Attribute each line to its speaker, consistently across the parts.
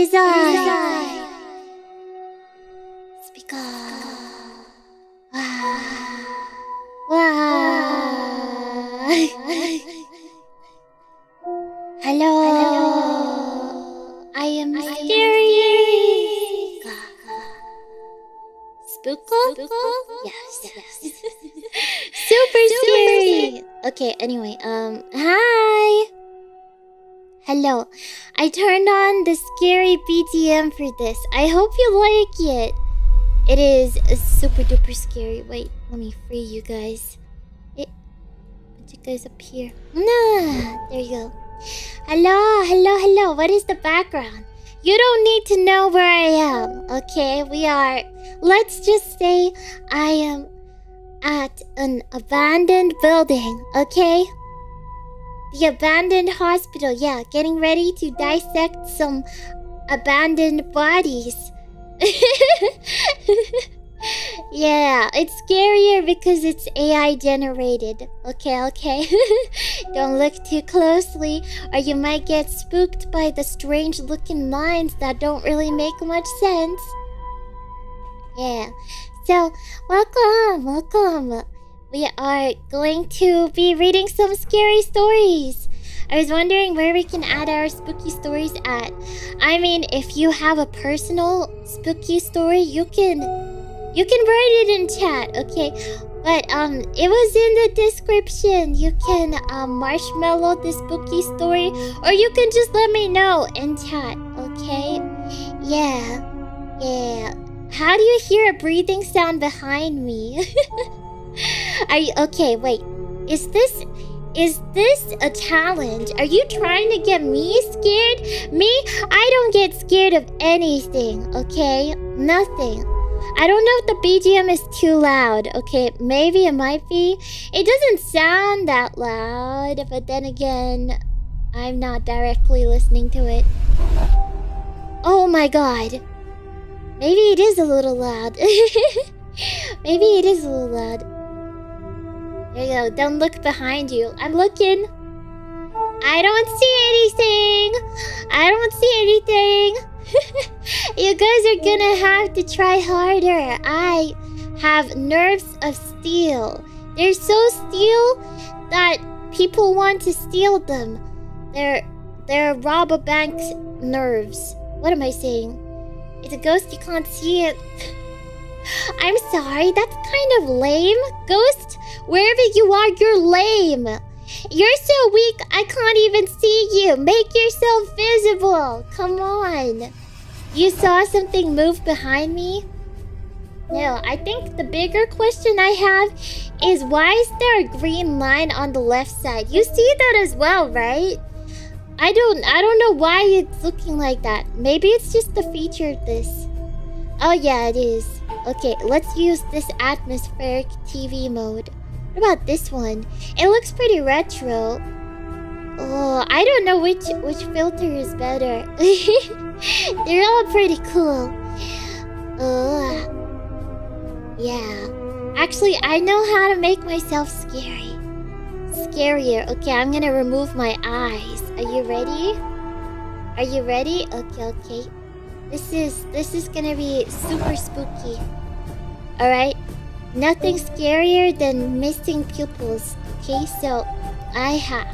Speaker 1: is I. Speak up. Hello. I am Kirispica. Spooked? Yes. Super scary. Okay, anyway, hi. Hello. I turned on the scary BGM for this. I hope you like it. It is super duper scary. Wait, let me free you guys. Put you guys up here. Nah, there you go. Hello. What is the background? You don't need to know where I am, okay? Let's just say I am at an abandoned building, okay? The abandoned hospital, yeah, getting ready to dissect some abandoned bodies. Yeah, it's scarier because it's AI generated. Okay. Don't look too closely or you might get spooked by the strange looking lines that don't really make much sense. Yeah, so welcome. We are going to be reading some scary stories. I was wondering where we can add our spooky stories at. I mean, if you have a personal spooky story, you can write it in chat, okay? But it was in the description. You can marshmallow the spooky story, or you can just let me know in chat, okay? Yeah. How do you hear a breathing sound behind me? Are you okay? Wait, is this a challenge? Are you trying to get me scared? Me? I don't get scared of anything, okay? Nothing. I don't know if the BGM is too loud, okay? Maybe it might be. It doesn't sound that loud, but then again, I'm not directly listening to it. Oh my god. Maybe it is a little loud. There you go. Don't look behind you. I'm looking. I don't see anything. You guys are gonna have to try harder. I have nerves of steel. They're so steel that people want to steal them. They're rob a bank's nerves. What am I saying? It's a ghost, you can't see it. I'm sorry, that's kind of lame. Ghost, wherever you are, you're lame. You're so weak, I can't even see you. Make yourself visible. Come on. You saw something move behind me? No, I think the bigger question I have is why is there a green line on the left side? You see that as well, right? I don't know why it's looking like that. Maybe it's just the feature of this. Oh yeah, it is. Okay, let's use this atmospheric TV mode. What about this one? It looks pretty retro. Oh, I don't know which filter is better. They're all pretty cool. Yeah. Actually, I know how to make myself scarier. Okay, I'm gonna remove my eyes. Are you ready? Okay. This is gonna be super spooky. Alright? Nothing scarier than missing pupils. Okay, so I have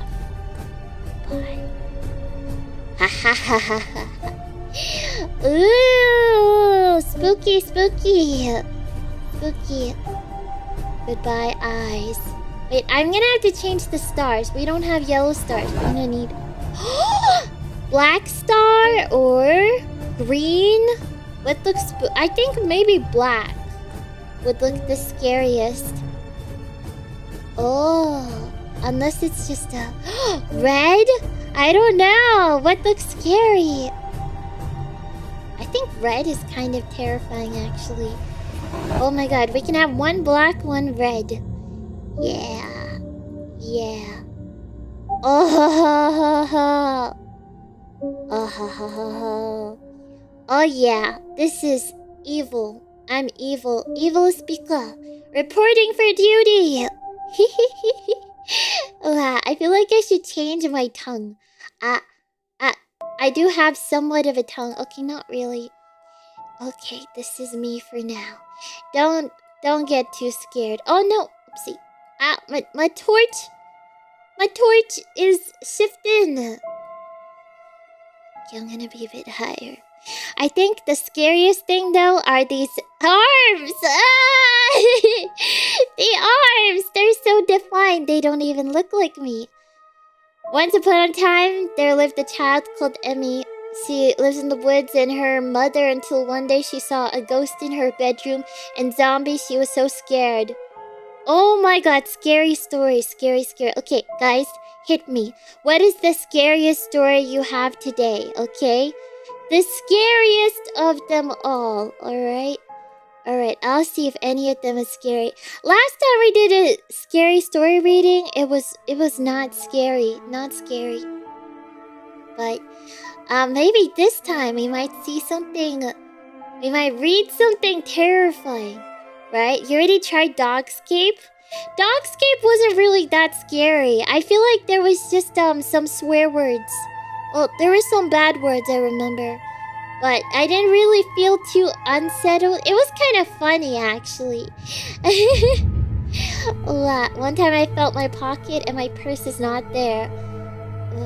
Speaker 1: Ooh, spooky. Goodbye, eyes. Wait, I'm gonna have to change the stars. We don't have yellow stars. We're gonna need black star or green. What looks I think maybe black would look the scariest. Oh, unless it's just a red? I don't know. What looks scary? I think red is kind of terrifying, actually. Oh my god, we can have one black, one red. Yeah. Oh yeah, this is evil. I'm evil. Evilspica. Reporting for duty. I feel like I should change my tongue. I do have somewhat of a tongue. Okay, not really. Okay, this is me for now. Don't get too scared. Oh no, oopsie. My torch is shifting. Okay, I'm gonna be a bit higher. I think the scariest thing though are these arms. Ah! The arms, they're so defined. They don't even look like me. Once upon a time, there lived a child called Emmy. She lives in the woods and her mother until one day she saw a ghost in her bedroom and zombies. She was so scared. Oh my god, scary story, scary. Okay, guys, hit me. What is the scariest story you have today, okay? The scariest of them all, alright? Alright, I'll see if any of them is scary. Last time we did a scary story reading, it was not scary. Not scary. But maybe this time we might see something. We might read something terrifying. Right? You already tried Dogscape? Dogscape wasn't really that scary. I feel like there was just some swear words. Well, there were some bad words, I remember. But I didn't really feel too unsettled. It was kind of funny, actually. One time I felt my pocket and my purse is not there.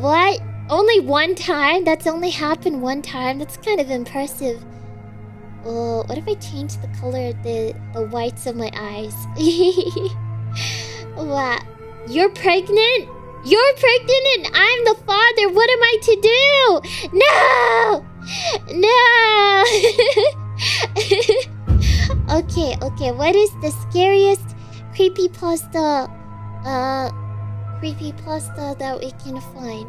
Speaker 1: What? Only one time? That's only happened one time? That's kind of impressive. Oh, what if I change the color of the whites of my eyes? Wow. You're pregnant? You're pregnant and I'm the father. What am I to do? No! No! Okay. What is the scariest creepypasta that we can find?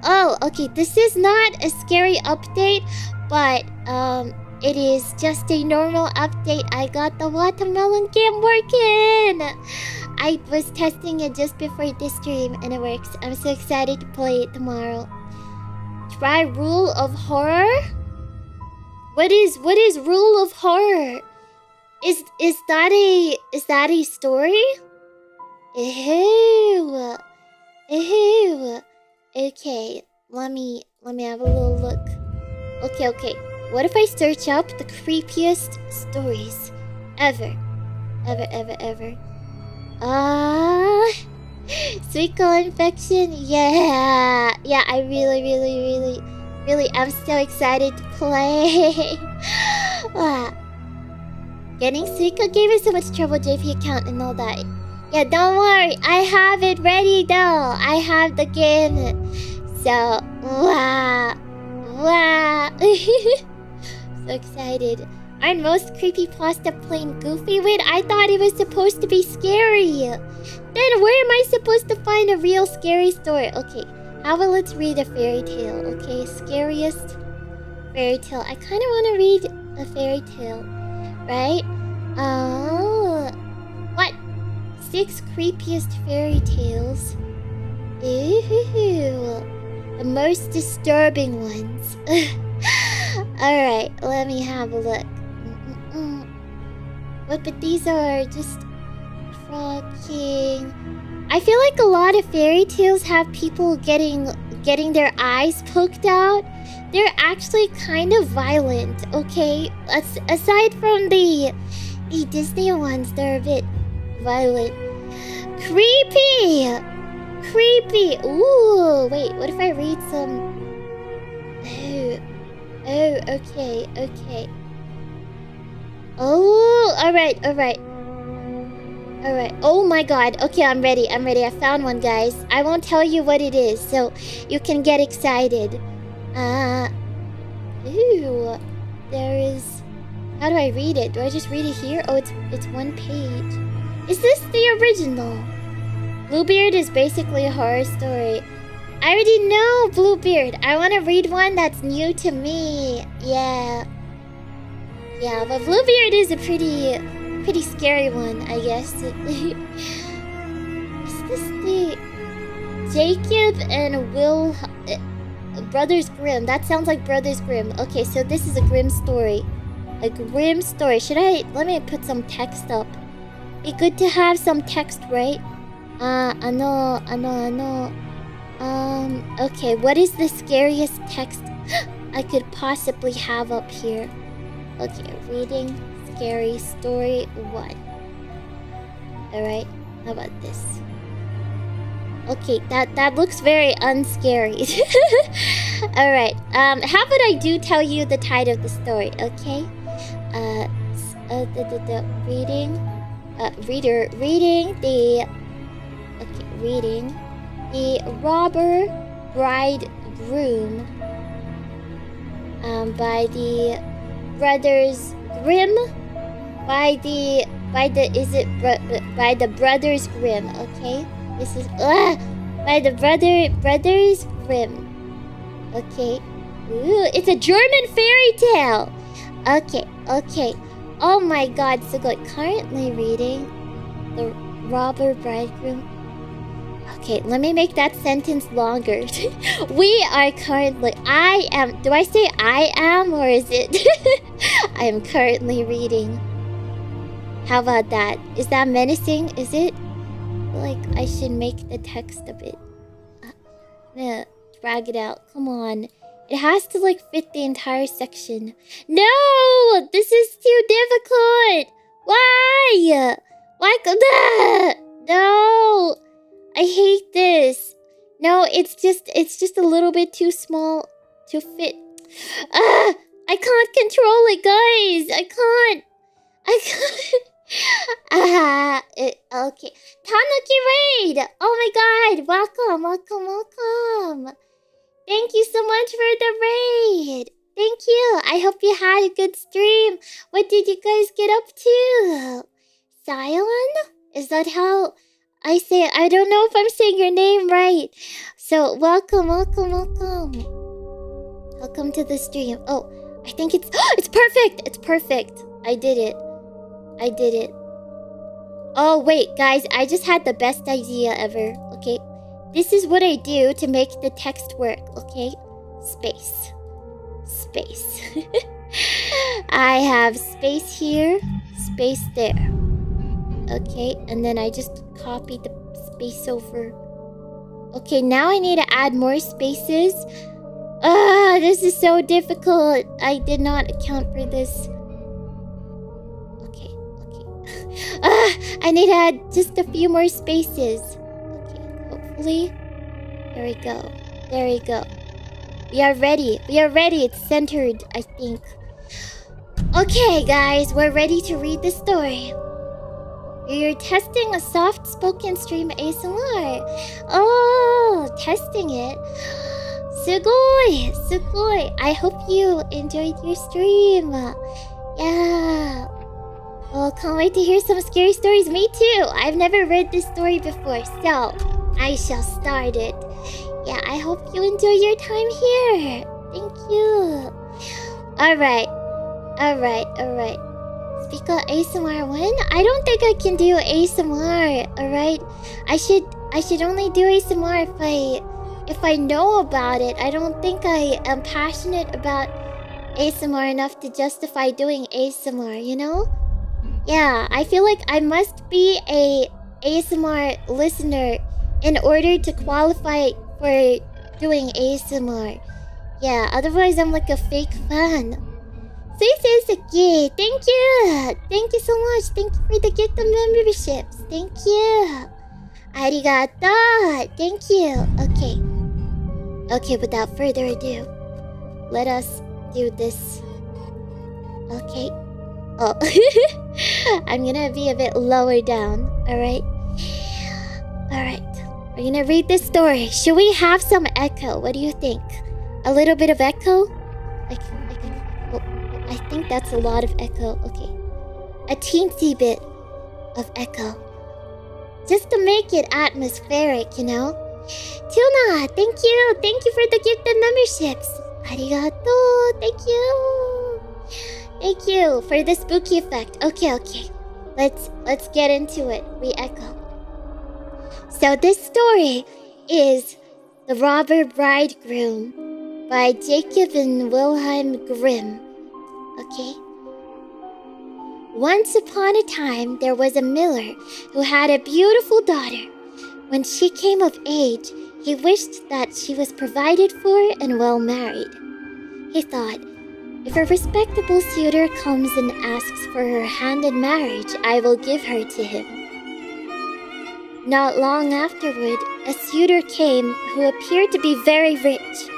Speaker 1: Oh, okay. This is not a scary update, but it is just a normal update. I got the watermelon game working. I was testing it just before this stream and it works. I'm so excited to play it tomorrow. Try rule of horror? What is rule of horror? Is that a story? Ew. Okay, let me have a little look. Okay. What if I search up the creepiest stories ever? Suico infection? Yeah, I really am so excited to play. Wow. Getting Suico gave us so much trouble, JP account and all that. Yeah, don't worry, I have it ready though. I have the game. So, wow. So excited. Aren't most creepypasta plain goofy? Wait, I thought it was supposed to be scary. Then where am I supposed to find a real scary story? Okay, how about let's read a fairy tale, okay? Scariest fairy tale. I kind of want to read a fairy tale, right? What? 6 creepiest fairy tales. Ew. The most disturbing ones. Alright, let me have a look. What? But these are just Frog King. I feel like a lot of fairy tales have people getting their eyes poked out. They're actually kind of violent, okay? Aside from the Disney ones, they're a bit violent. Creepy! Ooh, wait, what if I read some... Oh, okay. Oh, alright. Oh my god. Okay, I'm ready. I found one, guys. I won't tell you what it is, so you can get excited. Ooh. There is... How do I read it? Do I just read it here? Oh, it's one page. Is this the original? Bluebeard is basically a horror story. I already know Bluebeard. I want to read one that's new to me. Yeah, but Bluebeard is a pretty scary one, I guess. Is this the Jacob and Will Brothers Grimm? That sounds like Brothers Grimm. Okay, so this is a grim story. Should I... Let me put some text up. Be good to have some text, right? I know. Okay, what is the scariest text I could possibly have up here? Okay, reading scary story 1. Alright, how about this? Okay, that looks very unscary. Alright, how about I do tell you the title of the story, okay? Reading the Robber Bridegroom by the Brothers Grimm, by the Brothers Grimm, okay? This is by the Brothers Grimm. Okay. Ooh, it's a German fairy tale. Okay. Oh my god, so good. Currently reading the Robber Bridegroom. Okay, let me make that sentence longer. We are currently... I am... Do I say I am, or is it... I am currently reading. How about that? Is that menacing? Is it? Like, I should make the text a bit... I'm gonna drag it out. Come on. It has to, like, fit the entire section. No! This is too difficult! Why? Why? No! I hate this. No, it's just a little bit too small to fit. I can't control it, guys. I can't. Okay. Tanuki Raid. Oh my god. Welcome. Thank you so much for the raid. Thank you. I hope you had a good stream. What did you guys get up to? Zion? Is that how... I say it. I don't know if I'm saying your name right. So, welcome. Welcome to the stream. Oh, I think it's... it's perfect! It's perfect. I did it. Oh, wait, guys. I just had the best idea ever. Okay? This is what I do to make the text work. Okay? Space. I have space here. Space there. Okay, and then I just copied the space over. Okay, now I need to add more spaces. This is so difficult. I did not account for this. Okay. I need to add just a few more spaces. Okay, hopefully. There we go. We are ready. It's centered, I think. Okay, guys, we're ready to read the story. You're testing a soft-spoken stream ASMR. Oh, testing it. Sugoi. I hope you enjoyed your stream. Yeah. Oh, can't wait to hear some scary stories. Me too. I've never read this story before, so I shall start it. Yeah, I hope you enjoy your time here. Thank you. Alright. Speak of ASMR 1? I don't think I can do ASMR, alright? I should only do ASMR if I know about it. I don't think I am passionate about ASMR enough to justify doing ASMR, you know? Yeah, I feel like I must be a ASMR listener in order to qualify for doing ASMR. Yeah, otherwise I'm like a fake fan. Suisusuki, thank you! Thank you so much. Thank you for the gift of memberships. Thank you. Arigato. Thank you. Okay, without further ado, let us do this. Okay. Oh, I'm gonna be a bit lower down. Alright. We're gonna read this story. Should we have some echo? What do you think? A little bit of echo? I think that's a lot of echo. Okay. A teensy bit of echo. Just to make it atmospheric, you know? Tuna, thank you. Thank you for the gift of memberships. Arigato. Thank you for the spooky effect. Okay. Let's get into it. We echo. So this story is The Robber Bridegroom by Jacob and Wilhelm Grimm. Okay? Once upon a time, there was a miller who had a beautiful daughter. When she came of age, He wished that she was provided for and well married. He thought, if a respectable suitor comes and asks for her hand in marriage, I will give her to him. Not long afterward, a suitor came who appeared to be very rich.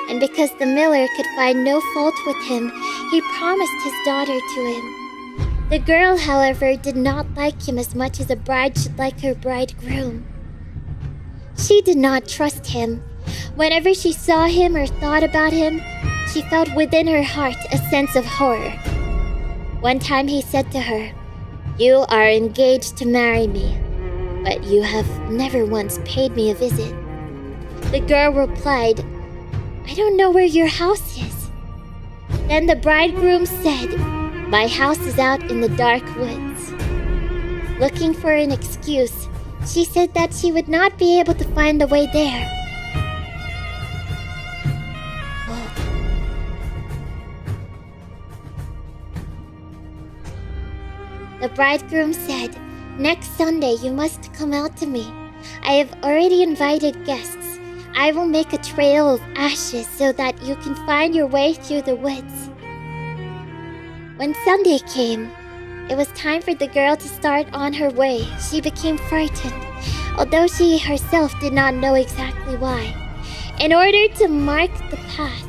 Speaker 1: And because the miller could find no fault with him, he promised his daughter to him. The girl, however, did not like him as much as a bride should like her bridegroom. She did not trust him. Whenever she saw him or thought about him, she felt within her heart a sense of horror. One time he said to her, "You are engaged to marry me, but you have never once paid me a visit." The girl replied, "I don't know where your house is." Then the bridegroom said, "My house is out in the dark woods." Looking for an excuse, she said that she would not be able to find the way there. The bridegroom said, "Next Sunday you must come out to me. I have already invited guests. I will make a trail of ashes so that you can find your way through the woods." When Sunday came, it was time for the girl to start on her way. She became frightened, although she herself did not know exactly why. In order to mark the path,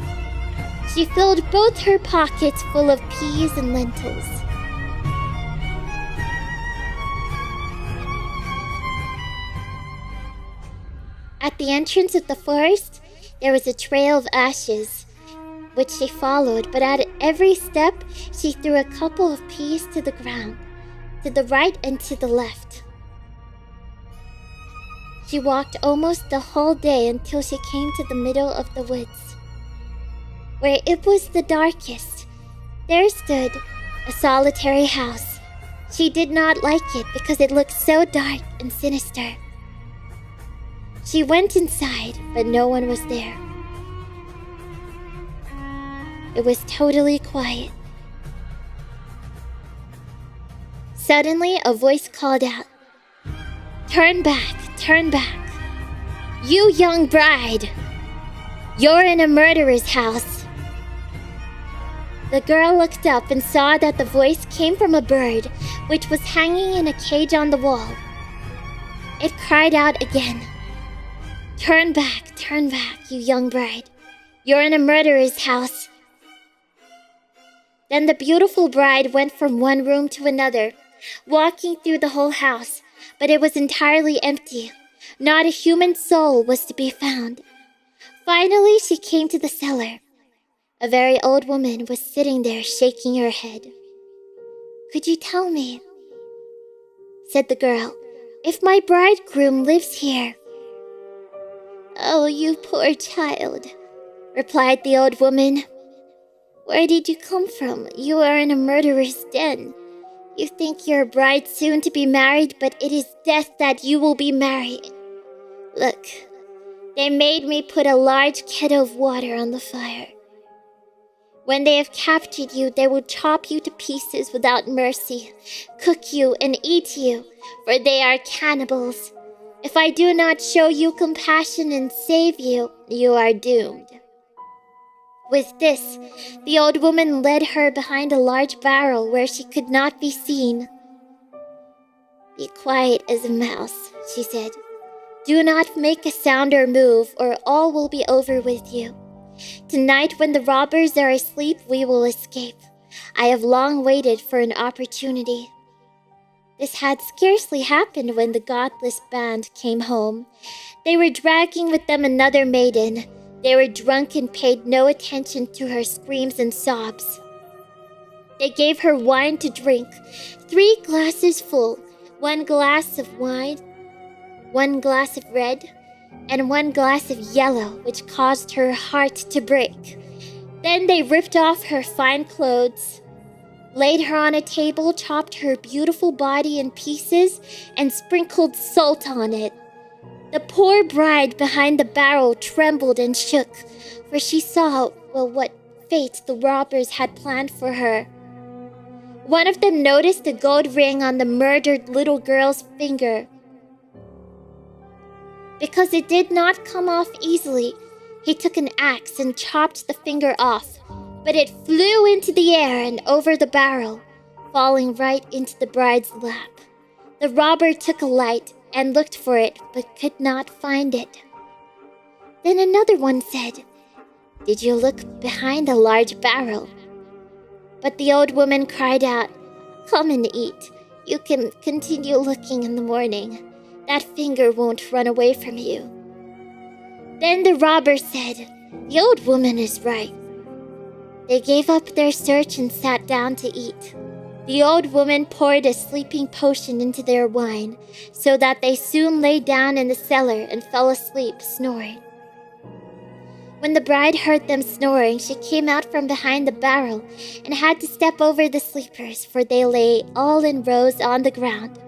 Speaker 1: she filled both her pockets full of peas and lentils. At the entrance of the forest, there was a trail of ashes, which she followed, but at every step, she threw a couple of peas to the ground, to the right and to the left. She walked almost the whole day until she came to the middle of the woods, where it was the darkest. There stood a solitary house. She did not like it because it looked so dark and sinister. She went inside, but no one was there. It was totally quiet. Suddenly, a voice called out, "Turn back, turn back. You young bride, you're in a murderer's house." The girl looked up and saw that the voice came from a bird, which was hanging in a cage on the wall. It cried out again, turn back, you young bride. You're in a murderer's house." Then the beautiful bride went from one room to another, walking through the whole house, but it was entirely empty. Not a human soul was to be found. Finally, she came to the cellar. A very old woman was sitting there shaking her head. "Could you tell me," said the girl, "if my bridegroom lives here?" "Oh, you poor child," replied the old woman. "Where did you come from? You are in a murderer's den. You think you're a bride soon to be married, but it is death that you will be marrying. Look, they made me put a large kettle of water on the fire. When they have captured you, they will chop you to pieces without mercy, cook you and eat you, for they are cannibals. If I do not show you compassion and save you, you are doomed." With this, the old woman led her behind a large barrel where she could not be seen. "Be quiet as a mouse," she said. "Do not make a sound or move, or all will be over with you. Tonight, when the robbers are asleep, we will escape. I have long waited for an opportunity." This had scarcely happened when the godless band came home. They were dragging with them another maiden. They were drunk and paid no attention to her screams and sobs. They gave her wine to drink, 3 glasses full, 1 glass of wine, 1 glass of red, and 1 glass of yellow, which caused her heart to break. Then they ripped off her fine clothes, laid her on a table, chopped her beautiful body in pieces, and sprinkled salt on it. The poor bride behind the barrel trembled and shook, for she saw, what fate the robbers had planned for her. One of them noticed a gold ring on the murdered little girl's finger. Because it did not come off easily, he took an axe and chopped the finger off, but it flew into the air and over the barrel, falling right into the bride's lap. The robber took a light and looked for it, but could not find it. Then another one said, "Did you look behind the large barrel?" But the old woman cried out, "Come and eat. You can continue looking in the morning. That finger won't run away from you." Then the robber said, "The old woman is right." They gave up their search and sat down to eat. The old woman poured a sleeping potion into their wine, so that they soon lay down in the cellar and fell asleep, snoring. When the bride heard them snoring, she came out from behind the barrel and had to step over the sleepers, for they lay all in rows on the ground.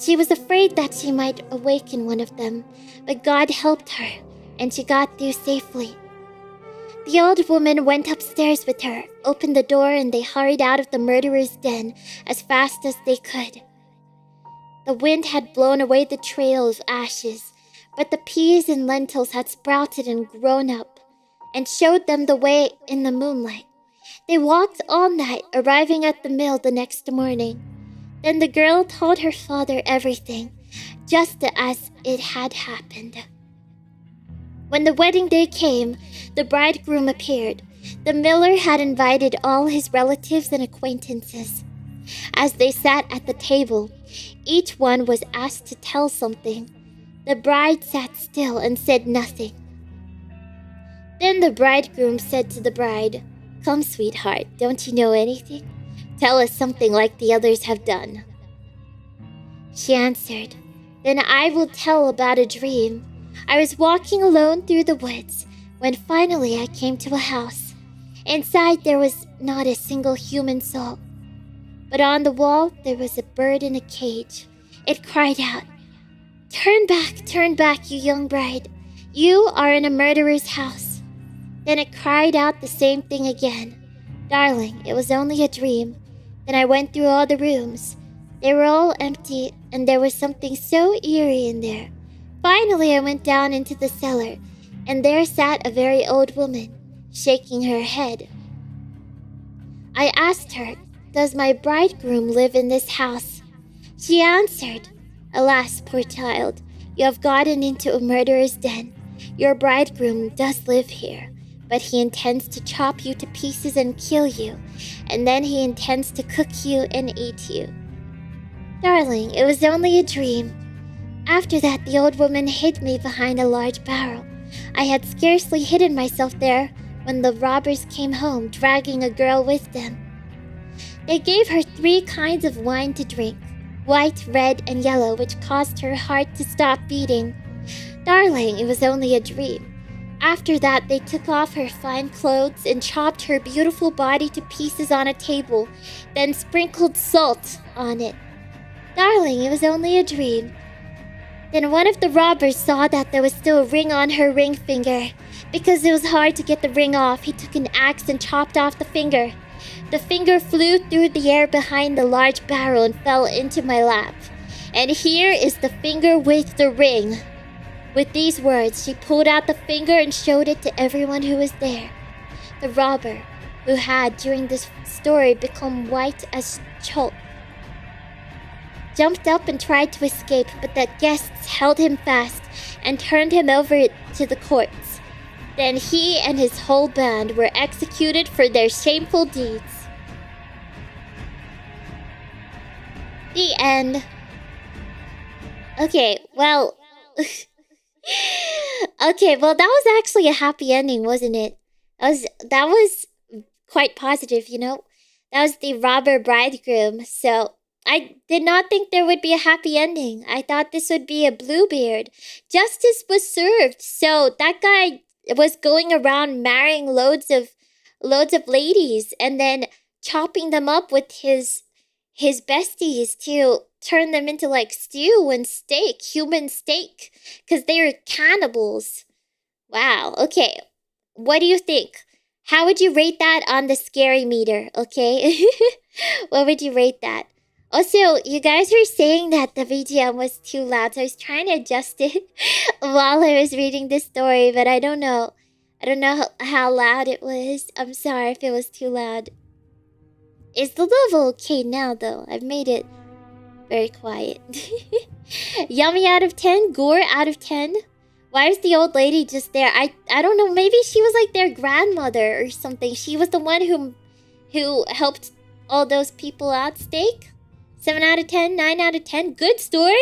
Speaker 1: She was afraid that she might awaken one of them, but God helped her, and she got through safely. The old woman went upstairs with her, opened the door, and they hurried out of the murderer's den as fast as they could. The wind had blown away the trail of ashes, but the peas and lentils had sprouted and grown up, and showed them the way in the moonlight. They walked all night, arriving at the mill the next morning. Then the girl told her father everything, just as it had happened. When the wedding day came, the bridegroom appeared. The miller had invited all his relatives and acquaintances. As they sat at the table, each one was asked to tell something. The bride sat still and said nothing. Then the bridegroom said to the bride, "Come, sweetheart, don't you know anything? Tell us something like the others have done." She answered, "Then I will tell about a dream. I was walking alone through the woods when finally I came to a house. Inside there was not a single human soul. But on the wall there was a bird in a cage. It cried out, 'Turn back, you young bride. You are in a murderer's house.' Then it cried out the same thing again. 'Darling, it was only a dream.' Then I went through all the rooms. They were all empty, and there was something so eerie in there. Finally, I went down into the cellar, and there sat a very old woman, shaking her head. I asked her, 'Does my bridegroom live in this house?' She answered, 'Alas, poor child, you have gotten into a murderer's den. Your bridegroom does live here, but he intends to chop you to pieces and kill you, and then he intends to cook you and eat you.' Darling, it was only a dream. After that, the old woman hid me behind a large barrel. I had scarcely hidden myself there when the robbers came home, dragging a girl with them. They gave her 3 kinds of wine to drink, white, red, and yellow, which caused her heart to stop beating. Darling, it was only a dream. After that, they took off her fine clothes and chopped her beautiful body to pieces on a table, then sprinkled salt on it. Darling, it was only a dream. Then one of the robbers saw that there was still a ring on her ring finger. Because it was hard to get the ring off, he took an axe and chopped off the finger. The finger flew through the air behind the large barrel and fell into my lap. And here is the finger with the ring." With these words, she pulled out the finger and showed it to everyone who was there. The robber, who had, during this story, become white as chalk, jumped up and tried to escape, but the guests held him fast and turned him over to the courts. Then he and his whole band were executed for their shameful deeds. The end. Okay, well... Okay, well, that was actually a happy ending, wasn't it? That was quite positive, you know? That was the Robber Bridegroom, so... I did not think there would be a happy ending. I thought this would be a Bluebeard. Justice was served, so that guy was going around marrying loads of ladies and then chopping them up with his besties to turn them into like stew and steak, human steak, because they were cannibals. Wow, okay. What do you think? How would you rate that on the scary meter, okay? What would you rate that? Also, you guys were saying that the VGM was too loud, so I was trying to adjust it while I was reading this story, but I don't know. I don't know how loud it was. I'm sorry if it was too loud. Is the level okay now, though? I've made it very quiet. Yummy out of 10? Gore out of 10? Why is the old lady just there? I don't know. Maybe she was like their grandmother or something. She was the one who helped all those people out. Steak? 7 out of 10? 9 out of 10? Good story?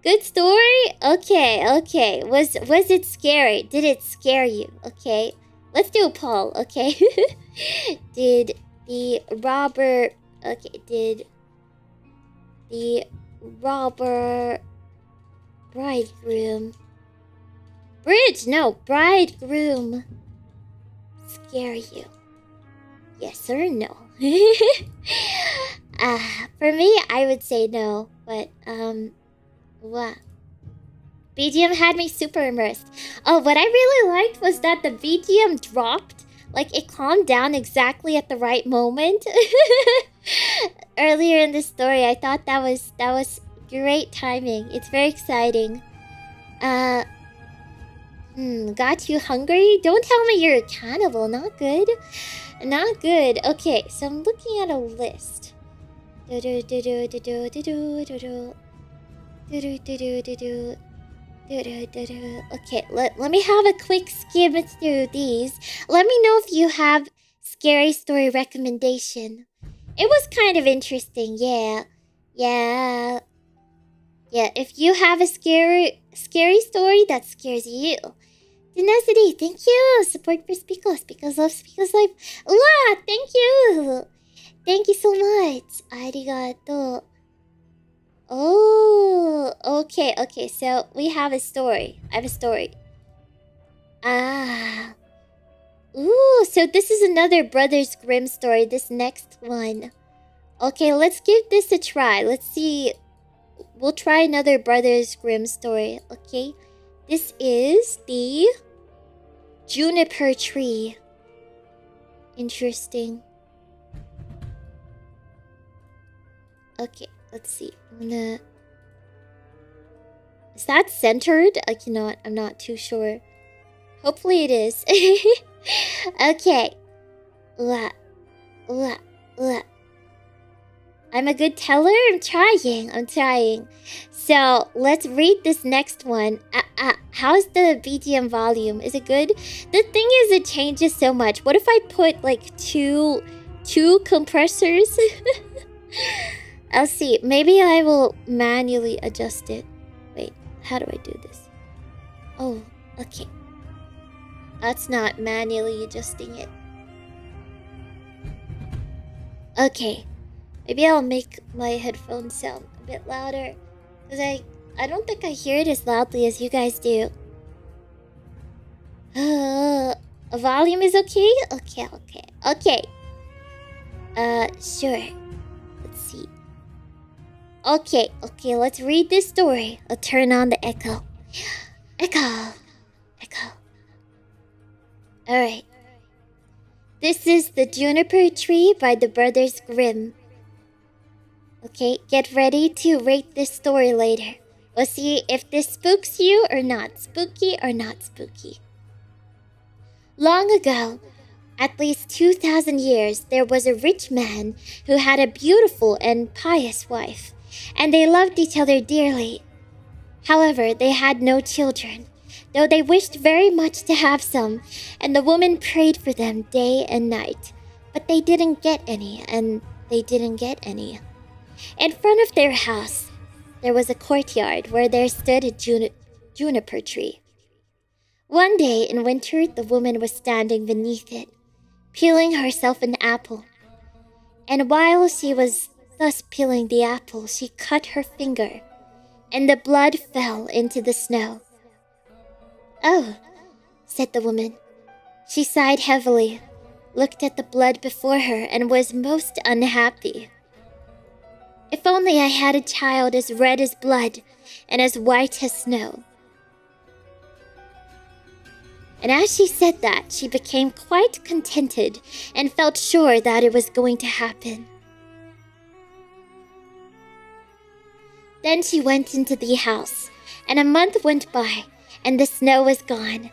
Speaker 1: Good story? Okay. Was it scary? Did it scare you? Okay. Let's do a poll, okay? Did the robber... Okay, did the robber bridegroom... bridegroom scare you? Yes or no? For me, I would say no, but, what? BGM had me super immersed. Oh, what I really liked was that the BGM dropped. Like, it calmed down exactly at the right moment. Earlier in the story, I thought that was great timing. It's very exciting. Got you hungry? Don't tell me you're a cannibal. Not good. Not good. Okay, so I'm looking at a list. Okay, let me have a quick skim through these. Let me know if you have scary story recommendation. It was kind of interesting, yeah. Yeah, if you have a scary story that scares you. Tenacity, thank you. Support for Speakers. Speakers love Speakers life. Wow, thank you. Thank you so much. Arigato. Oh, okay. So we have a story. I have a story. Ooh, so this is another Brothers Grimm story. This next one. Okay, let's give this a try. Let's see. We'll try another Brothers Grimm story. Okay, this is the Juniper Tree. Interesting. Okay, let's see. Is that centered? I'm not too sure. Hopefully it is. Okay. I'm a good teller? I'm trying. So, let's read this next one. How's the BGM volume? Is it good? The thing is, it changes so much. What if I put, like, two compressors? I'll see. Maybe I will manually adjust it. Wait, how do I do this? Oh, okay. That's not manually adjusting it. Okay. Maybe I'll make my headphones sound a bit louder. Because I don't think I hear it as loudly as you guys do. Volume is okay? Okay. Sure. Let's see. Okay, let's read this story. I'll turn on the echo. Echo. Alright. This is The Juniper Tree by the Brothers Grimm. Okay, get ready to rate this story later. We'll see if this spooks you or not. Spooky or not spooky. Long ago, at least 2,000 years, there was a rich man who had a beautiful and pious wife, and they loved each other dearly. However, they had no children, though they wished very much to have some, and the woman prayed for them day and night. But they didn't get any, and they didn't get any. In front of their house, there was a courtyard where there stood a juniper tree. One day in winter, the woman was standing beneath it, peeling herself an apple. And while she was thus peeling the apple, she cut her finger, and the blood fell into the snow. "Oh," said the woman. She sighed heavily, looked at the blood before her, and was most unhappy. "If only I had a child as red as blood and as white as snow." And as she said that, she became quite contented and felt sure that it was going to happen. Then she went into the house, and a month went by, and the snow was gone,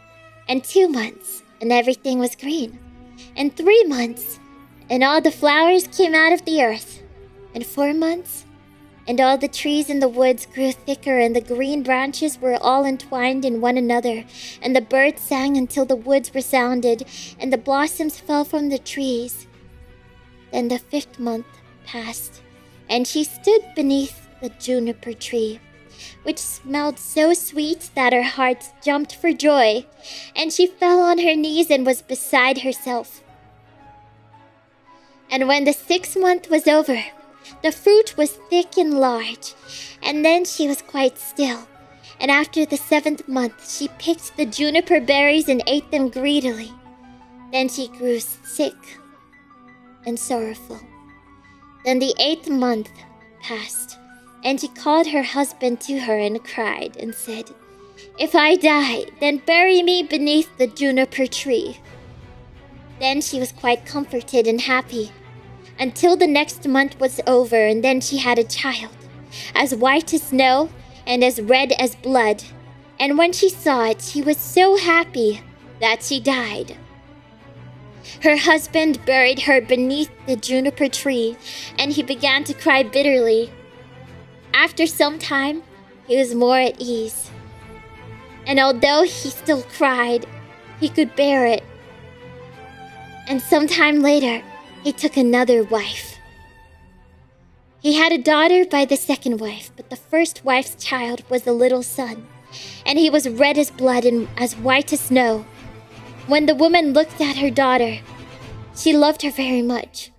Speaker 1: and 2 months, and everything was green, and 3 months, and all the flowers came out of the earth, and 4 months, and all the trees in the woods grew thicker, and the green branches were all entwined in one another, and the birds sang until the woods resounded, and the blossoms fell from the trees. Then the 5th month passed, and she stood beneath the juniper tree, which smelled so sweet that her heart jumped for joy, and she fell on her knees and was beside herself. And when the 6th month was over, the fruit was thick and large, and then she was quite still. And after the 7th month, she picked the juniper berries and ate them greedily. Then she grew sick and sorrowful. Then the 8th month passed, and she called her husband to her and cried and said, "If I die, then bury me beneath the juniper tree." Then she was quite comforted and happy, until the next month was over, and then she had a child, as white as snow and as red as blood. And when she saw it, she was so happy that she died. Her husband buried her beneath the juniper tree, and he began to cry bitterly. After some time, he was more at ease. And although he still cried, he could bear it. And some time later, he took another wife. He had a daughter by the second wife, but the first wife's child was a little son, and he was red as blood and as white as snow. When the woman looked at her daughter, she loved her very much,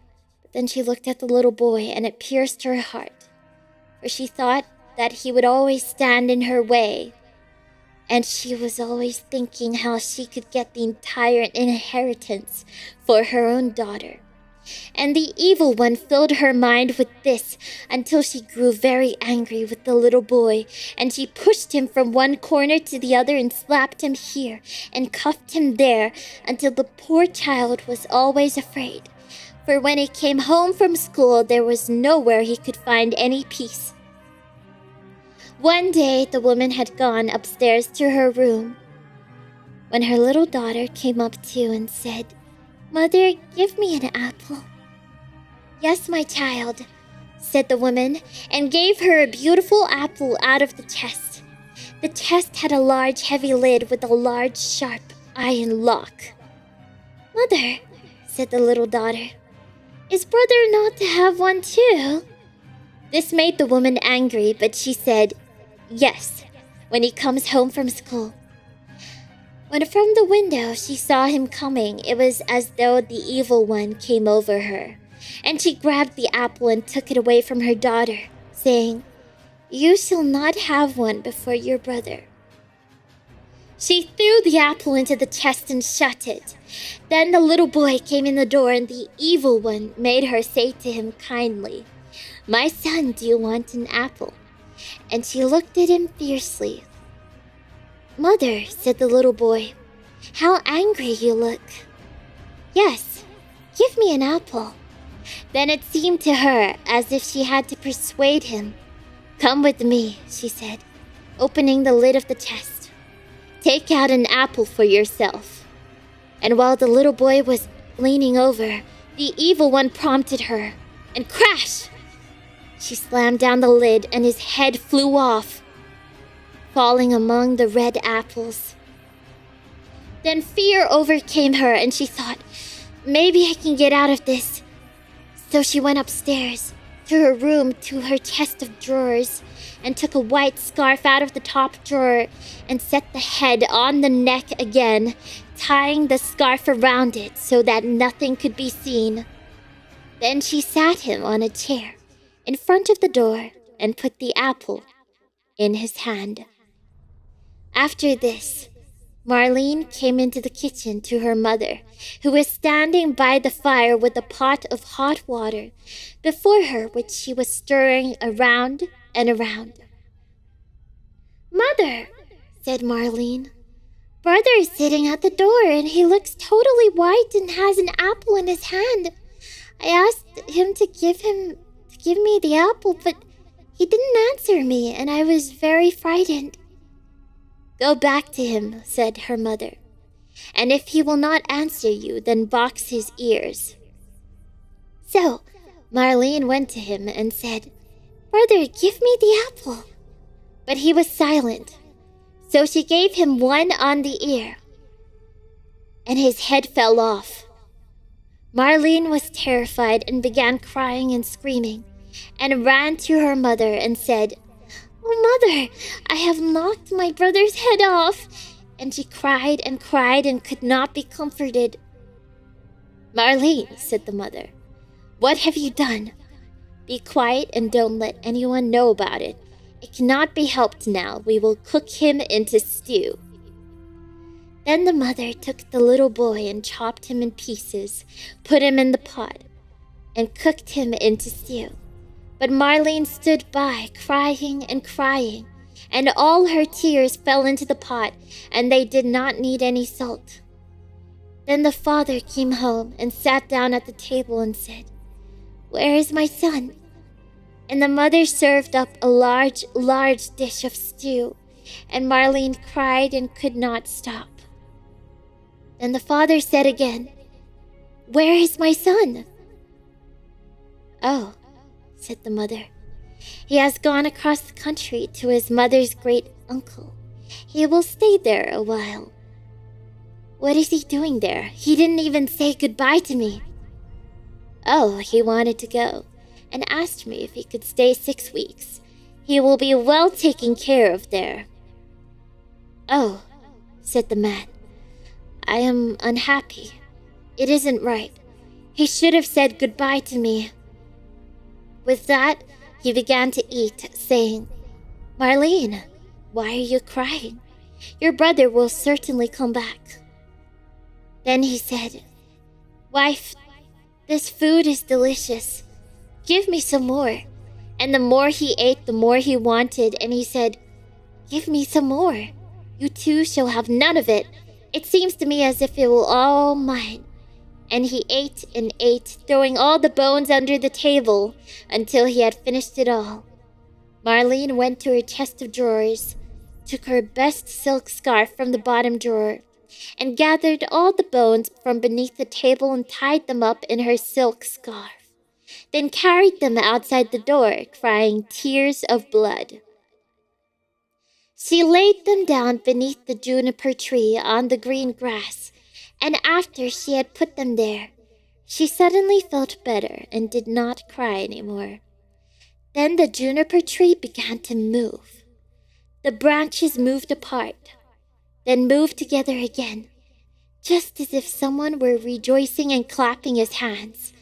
Speaker 1: but then she looked at the little boy, and it pierced her heart, for she thought that he would always stand in her way, and she was always thinking how she could get the entire inheritance for her own daughter. And the evil one filled her mind with this until she grew very angry with the little boy, and she pushed him from one corner to the other and slapped him here and cuffed him there until the poor child was always afraid, for when he came home from school there was nowhere he could find any peace. One day the woman had gone upstairs to her room when her little daughter came up too and said, "Mother, give me an apple." "Yes, my child," said the woman, and gave her a beautiful apple out of the chest. The chest had a large, heavy lid with a large, sharp iron lock. "Mother," said the little daughter, "is brother not to have one too?" This made the woman angry, but she said, "Yes, when he comes home from school." When from the window she saw him coming, it was as though the evil one came over her, and she grabbed the apple and took it away from her daughter, saying, "You shall not have one before your brother." She threw the apple into the chest and shut it. Then the little boy came in the door, and the evil one made her say to him kindly, "My son, do you want an apple?" And she looked at him fiercely. "Mother," said the little boy, "how angry you look." "Yes, give me an apple." Then it seemed to her as if she had to persuade him. "Come with me," she said, opening the lid of the chest. "Take out an apple for yourself." And while the little boy was leaning over, the evil one prompted her, and crash! She slammed down the lid, and his head flew off, falling among the red apples. Then fear overcame her, and she thought, "Maybe I can get out of this." So she went upstairs to her room to her chest of drawers and took a white scarf out of the top drawer and set the head on the neck again, tying the scarf around it so that nothing could be seen. Then she sat him on a chair in front of the door and put the apple in his hand. After this, Marlene came into the kitchen to her mother, who was standing by the fire with a pot of hot water before her, which she was stirring around and around. "Mother," said Marlene, "brother is sitting at the door, and he looks totally white and has an apple in his hand. I asked him to give me the apple, but He didn't answer me, and I was very frightened." "Go back to him," said her mother. "And if he will not answer you, then box his ears." So Marlene went to him and said, "Brother, give me the apple." But he was silent. So she gave him one on the ear, and his head fell off. Marlene was terrified and began crying and screaming, and ran to her mother and said, "Oh, mother, I have knocked my brother's head off." And she cried and could not be comforted. "Marlene," said the mother, "what have you done? Be quiet and don't let anyone know about it. It cannot be helped now. We will cook him into stew." Then the mother took the little boy and chopped him in pieces, put him in the pot, and cooked him into stew. But Marlene stood by, crying, and all her tears fell into the pot, and they did not need any salt. Then the father came home and sat down at the table and said, "Where is my son?" And the mother served up a large dish of stew, and Marlene cried and could not stop. Then the father said again, "Where is my son?" "Oh," said the mother, "he has gone across the country to his mother's great uncle. He will stay there a while." "What is he doing there? He didn't even say goodbye to me." "Oh, he wanted to go, and asked me if he could stay 6 weeks. He will be well taken care of there." "Oh," said the man, "I am unhappy. It isn't right. He should have said goodbye to me." With that, he began to eat, saying, "Marlene, why are you crying? Your brother will certainly come back." Then he said, "Wife, this food is delicious. Give me some more." And the more he ate, the more he wanted, and he said, "Give me some more. You too shall have none of it. It seems to me as if it were all mine." And he ate and ate, throwing all the bones under the table until he had finished it all. Marlene went to her chest of drawers, took her best silk scarf from the bottom drawer, and gathered all the bones from beneath the table and tied them up in her silk scarf, then carried them outside the door, crying tears of blood. She laid them down beneath the juniper tree on the green grass, and after she had put them there, she suddenly felt better and did not cry any more. Then the juniper tree began to move. The branches moved apart, then moved together again, just as if someone were rejoicing and clapping his hands.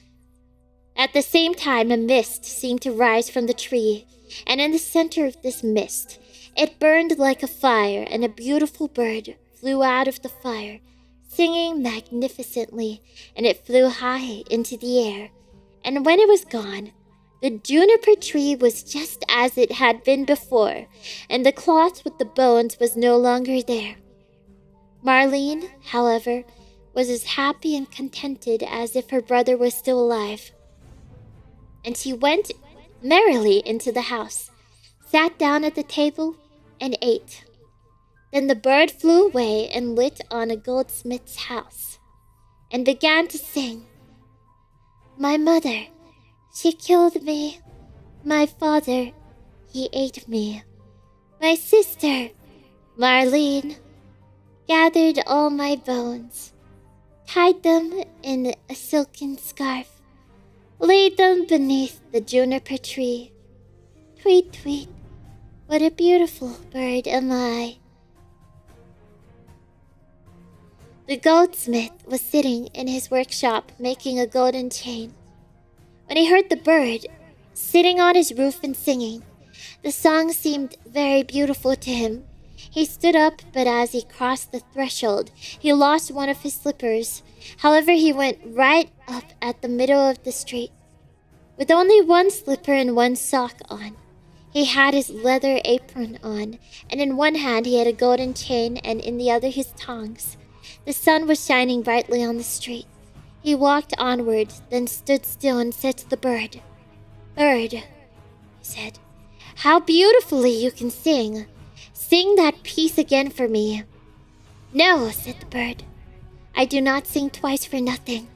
Speaker 1: At the same time, a mist seemed to rise from the tree, and in the center of this mist, it burned like a fire, and a beautiful bird flew out of the fire, singing magnificently, and it flew high into the air. And when it was gone, the juniper tree was just as it had been before, and the cloth with the bones was no longer there. Marlene, however, was as happy and contented as if her brother was still alive. And she went merrily into the house, sat down at the table, and ate. Then the bird flew away and lit on a goldsmith's house, and began to sing. "My mother, she killed me. My father, he ate me. My sister, Marlene, gathered all my bones, tied them in a silken scarf, laid them beneath the juniper tree. Tweet, tweet, what a beautiful bird am I." The goldsmith was sitting in his workshop making a golden chain. When he heard the bird sitting on his roof and singing, the song seemed very beautiful to him. He stood up, but as he crossed the threshold, he lost one of his slippers. However, he went right up at the middle of the street, with only one slipper and one sock on. He had his leather apron on, and in one hand he had a golden chain, and in the other his tongs. The sun was shining brightly on the street. He walked onward, then stood still and said to the bird, "Bird," he said, How beautifully you can sing. Sing that piece again for me. No, said the bird. I do not sing twice for nothing.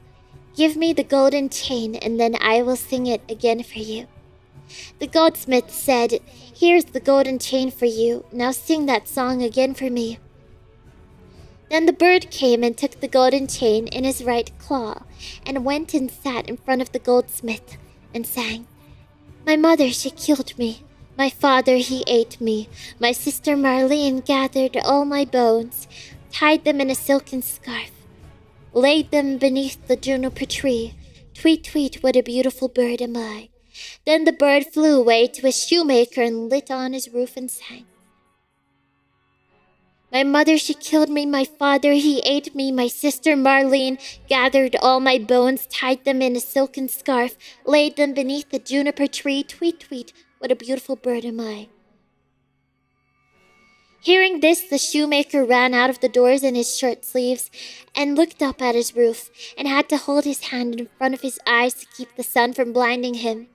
Speaker 1: Give me the golden chain, and then I will sing it again for you. The goldsmith said, Here's the golden chain for you. Now sing that song again for me. Then the bird came and took the golden chain in his right claw, and went and sat in front of the goldsmith, and sang, My mother, she killed me. My father, he ate me. My sister Marlene gathered all my bones, tied them in a silken scarf, laid them beneath the juniper tree. Tweet, tweet, what a beautiful bird am I. Then the bird flew away to a shoemaker and lit on his roof and sang. My mother, she killed me. My father, he ate me. My sister Marlene gathered all my bones, tied them in a silken scarf, laid them beneath the juniper tree. Tweet, tweet, what a beautiful bird am I. Hearing this, the shoemaker ran out of the doors in his shirt sleeves and looked up at his roof, and had to hold his hand in front of his eyes to keep the sun from blinding him.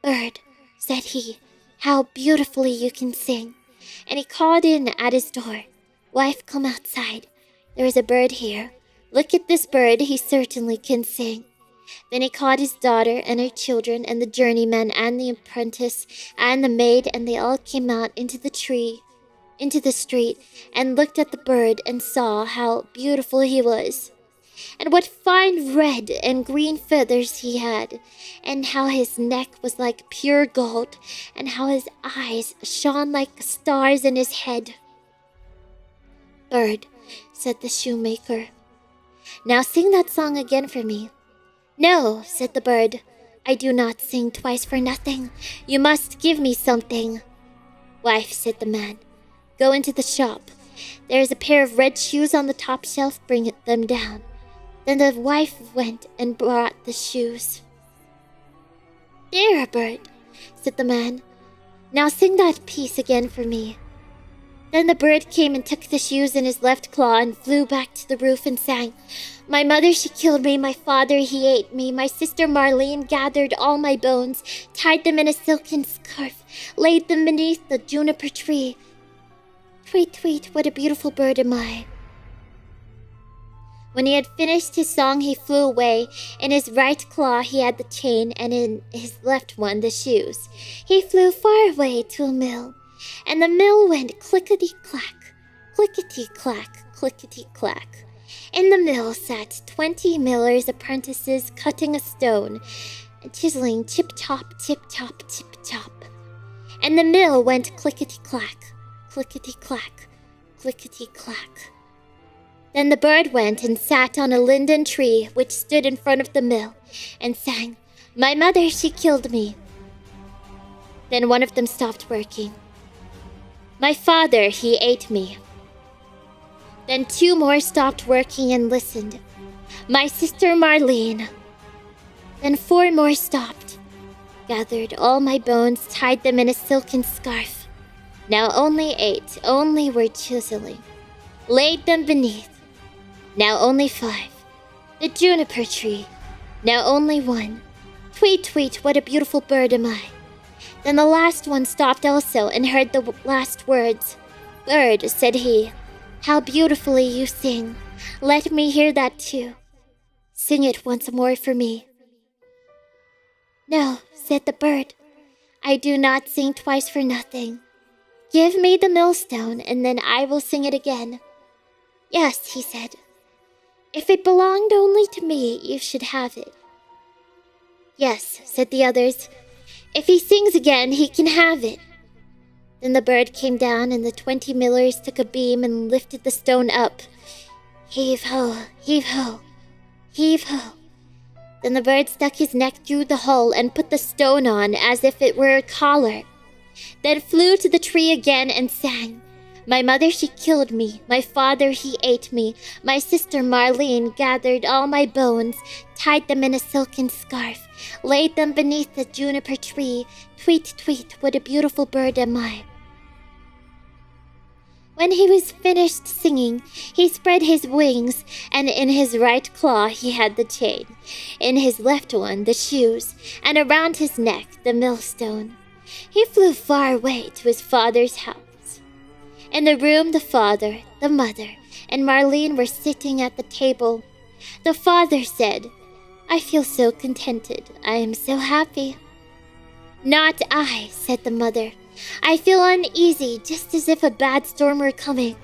Speaker 1: Bird, said he, how beautifully you can sing. And he called in at his door. Wife, come outside. There is a bird here. Look at this bird, he certainly can sing. Then he called his daughter and her children and the journeyman and the apprentice and the maid, and they all came out into the street, and looked at the bird and saw how beautiful he was, and what fine red and green feathers he had, and how his neck was like pure gold, and how his eyes shone like stars in his head. Bird, said the shoemaker, now sing that song again for me. No, said the bird, I do not sing twice for nothing. You must give me something. Wife, said the man, go into the shop. There is a pair of red shoes on the top shelf. Bring them down. Then the wife went and brought the shoes. There, bird, said the man. Now sing that piece again for me. Then the bird came and took the shoes in his left claw and flew back to the roof and sang, My mother, she killed me. My father, he ate me. My sister Marlene gathered all my bones, tied them in a silken scarf, laid them beneath the juniper tree. Tweet, tweet, what a beautiful bird am I. When he had finished his song, he flew away. In his right claw he had the chain, and in his left one the shoes. He flew far away to a mill, and the mill went clickety-clack, clickety-clack, clickety-clack. In the mill sat 20 millers' apprentices cutting a stone, and chiseling chip-chop, chip-chop, chip-chop. And the mill went clickety-clack, clickety-clack, clickety-clack. Then the bird went and sat on a linden tree which stood in front of the mill, and sang, My mother, she killed me. Then one of them stopped working. My father, he ate me. Then 2 more stopped working and listened. My sister Marlene. Then 4 more stopped, gathered all my bones, tied them in a silken scarf. Now only 8 only were chiseling, laid them beneath. Now only 5, the juniper tree. Now only 1. Tweet, tweet, what a beautiful bird am I. Then the last one stopped also and heard the last words. Bird, said he, how beautifully you sing. Let me hear that too. Sing it once more for me. No, said the bird, I do not sing twice for nothing. Give me the millstone, and then I will sing it again. Yes, he said. If it belonged only to me, you should have it. Yes, said the others. If he sings again, he can have it. Then the bird came down, and the 20 millers took a beam and lifted the stone up. Heave ho, heave ho, heave ho. Then the bird stuck his neck through the hole and put the stone on as if it were a collar. Then flew to the tree again and sang, My mother, she killed me. My father, he ate me. My sister Marlene gathered all my bones, tied them in a silken scarf, laid them beneath the juniper tree. Tweet, tweet, what a beautiful bird am I. When he was finished singing, he spread his wings, and in his right claw he had the chain, in his left one the shoes, and around his neck the millstone. He flew far away to his father's house. In the room, the father, the mother, and Marlene were sitting at the table. The father said, "I feel so contented. I am so happy." "Not I," said the mother. "I feel uneasy, just as if a bad storm were coming."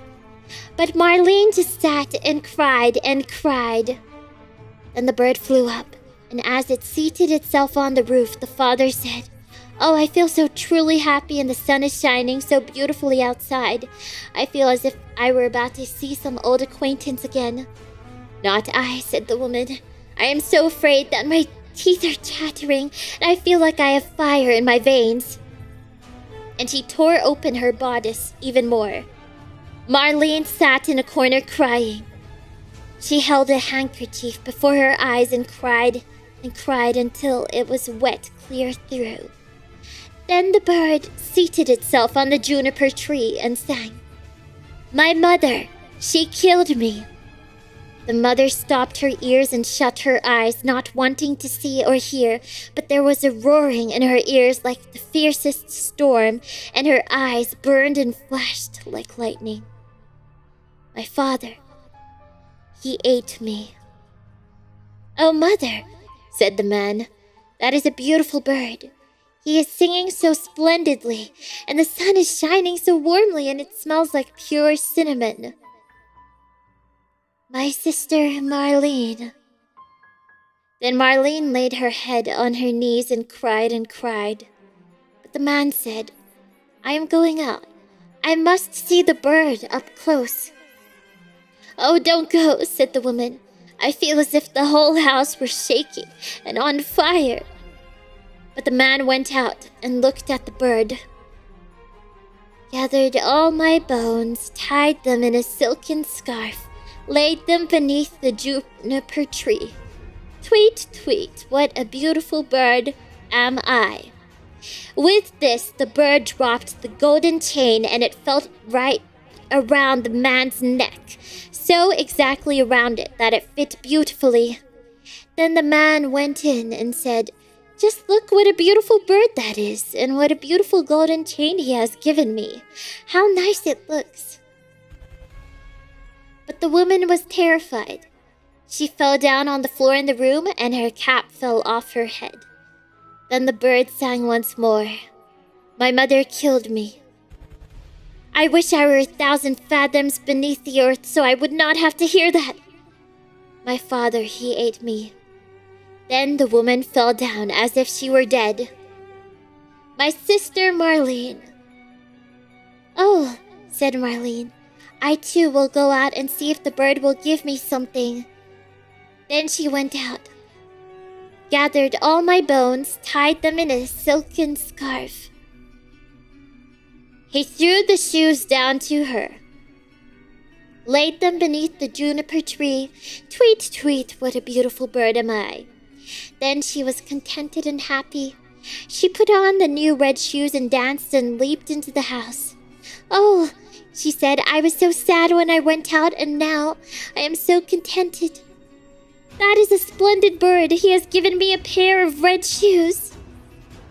Speaker 1: But Marlene just sat and cried and cried. Then the bird flew up, and as it seated itself on the roof, the father said, "Oh, I feel so truly happy, and the sun is shining so beautifully outside. I feel as if I were about to see some old acquaintance again." "Not I," said the woman. "I am so afraid that my teeth are chattering, and I feel like I have fire in my veins." And she tore open her bodice even more. Marlene sat in a corner crying. She held a handkerchief before her eyes and cried until it was wet clear through. Then the bird seated itself on the juniper tree and sang, "My mother, she killed me." The mother stopped her ears and shut her eyes, not wanting to see or hear, but there was a roaring in her ears like the fiercest storm, and her eyes burned and flashed like lightning. "My father, he ate me." "Oh, mother," said the man, "that is a beautiful bird. He is singing so splendidly, and the sun is shining so warmly, and it smells like pure cinnamon." "My sister Marlene." Then Marlene laid her head on her knees and cried. But the man said, "I am going out. I must see the bird up close." "Oh, don't go," said the woman. "I feel as if the whole house were shaking and on fire." But the man went out and looked at the bird. "Gathered all my bones, tied them in a silken scarf, laid them beneath the juniper tree. Tweet, tweet, what a beautiful bird am I." With this, the bird dropped the golden chain, and it felt right around the man's neck, so exactly around it that it fit beautifully. Then the man went in and said, "Just look what a beautiful bird that is, and what a beautiful golden chain he has given me. How nice it looks." But the woman was terrified. She fell down on the floor in the room, and her cap fell off her head. Then the bird sang once more, "My mother killed me. I wish I were 1,000 fathoms beneath the earth so I would not have to hear that. My father, he ate me." Then the woman fell down as if she were dead. "My sister Marlene." "Oh," said Marlene, "I too will go out and see if the bird will give me something." Then she went out, gathered all my bones, tied them in a silken scarf. He threw the shoes down to her, laid them beneath the juniper tree. Tweet, tweet, what a beautiful bird am I. Then she was contented and happy. She put on the new red shoes and danced and leaped into the house. "Oh," she said, "I was so sad when I went out, and now I am so contented. That is a splendid bird. He has given me a pair of red shoes."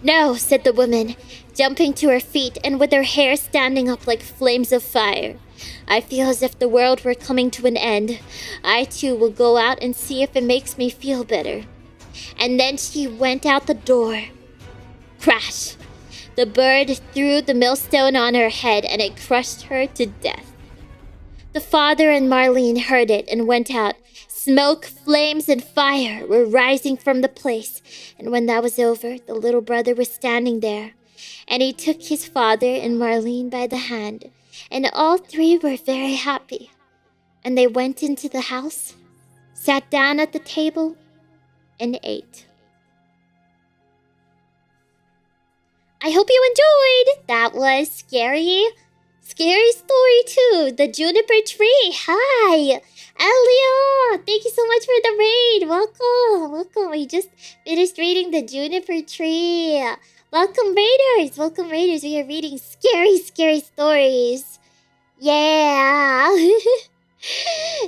Speaker 1: "No," said the woman, jumping to her feet and with her hair standing up like flames of fire. "I feel as if the world were coming to an end. I too will go out and see if it makes me feel better." And then she went out the door. Crash! The bird threw the millstone on her head, and it crushed her to death. The father and Marlene heard it and went out. Smoke, flames, and fire were rising from the place, and when that was over, the little brother was standing there, and he took his father and Marlene by the hand, and all three were very happy. And they went into the house, sat down at the table, and ate. I hope you enjoyed! That was scary story too. The Juniper Tree. Hi! Elia! Thank you so much for the raid. Welcome. We just finished reading the Juniper Tree. Welcome, raiders. We are reading scary stories. Yeah.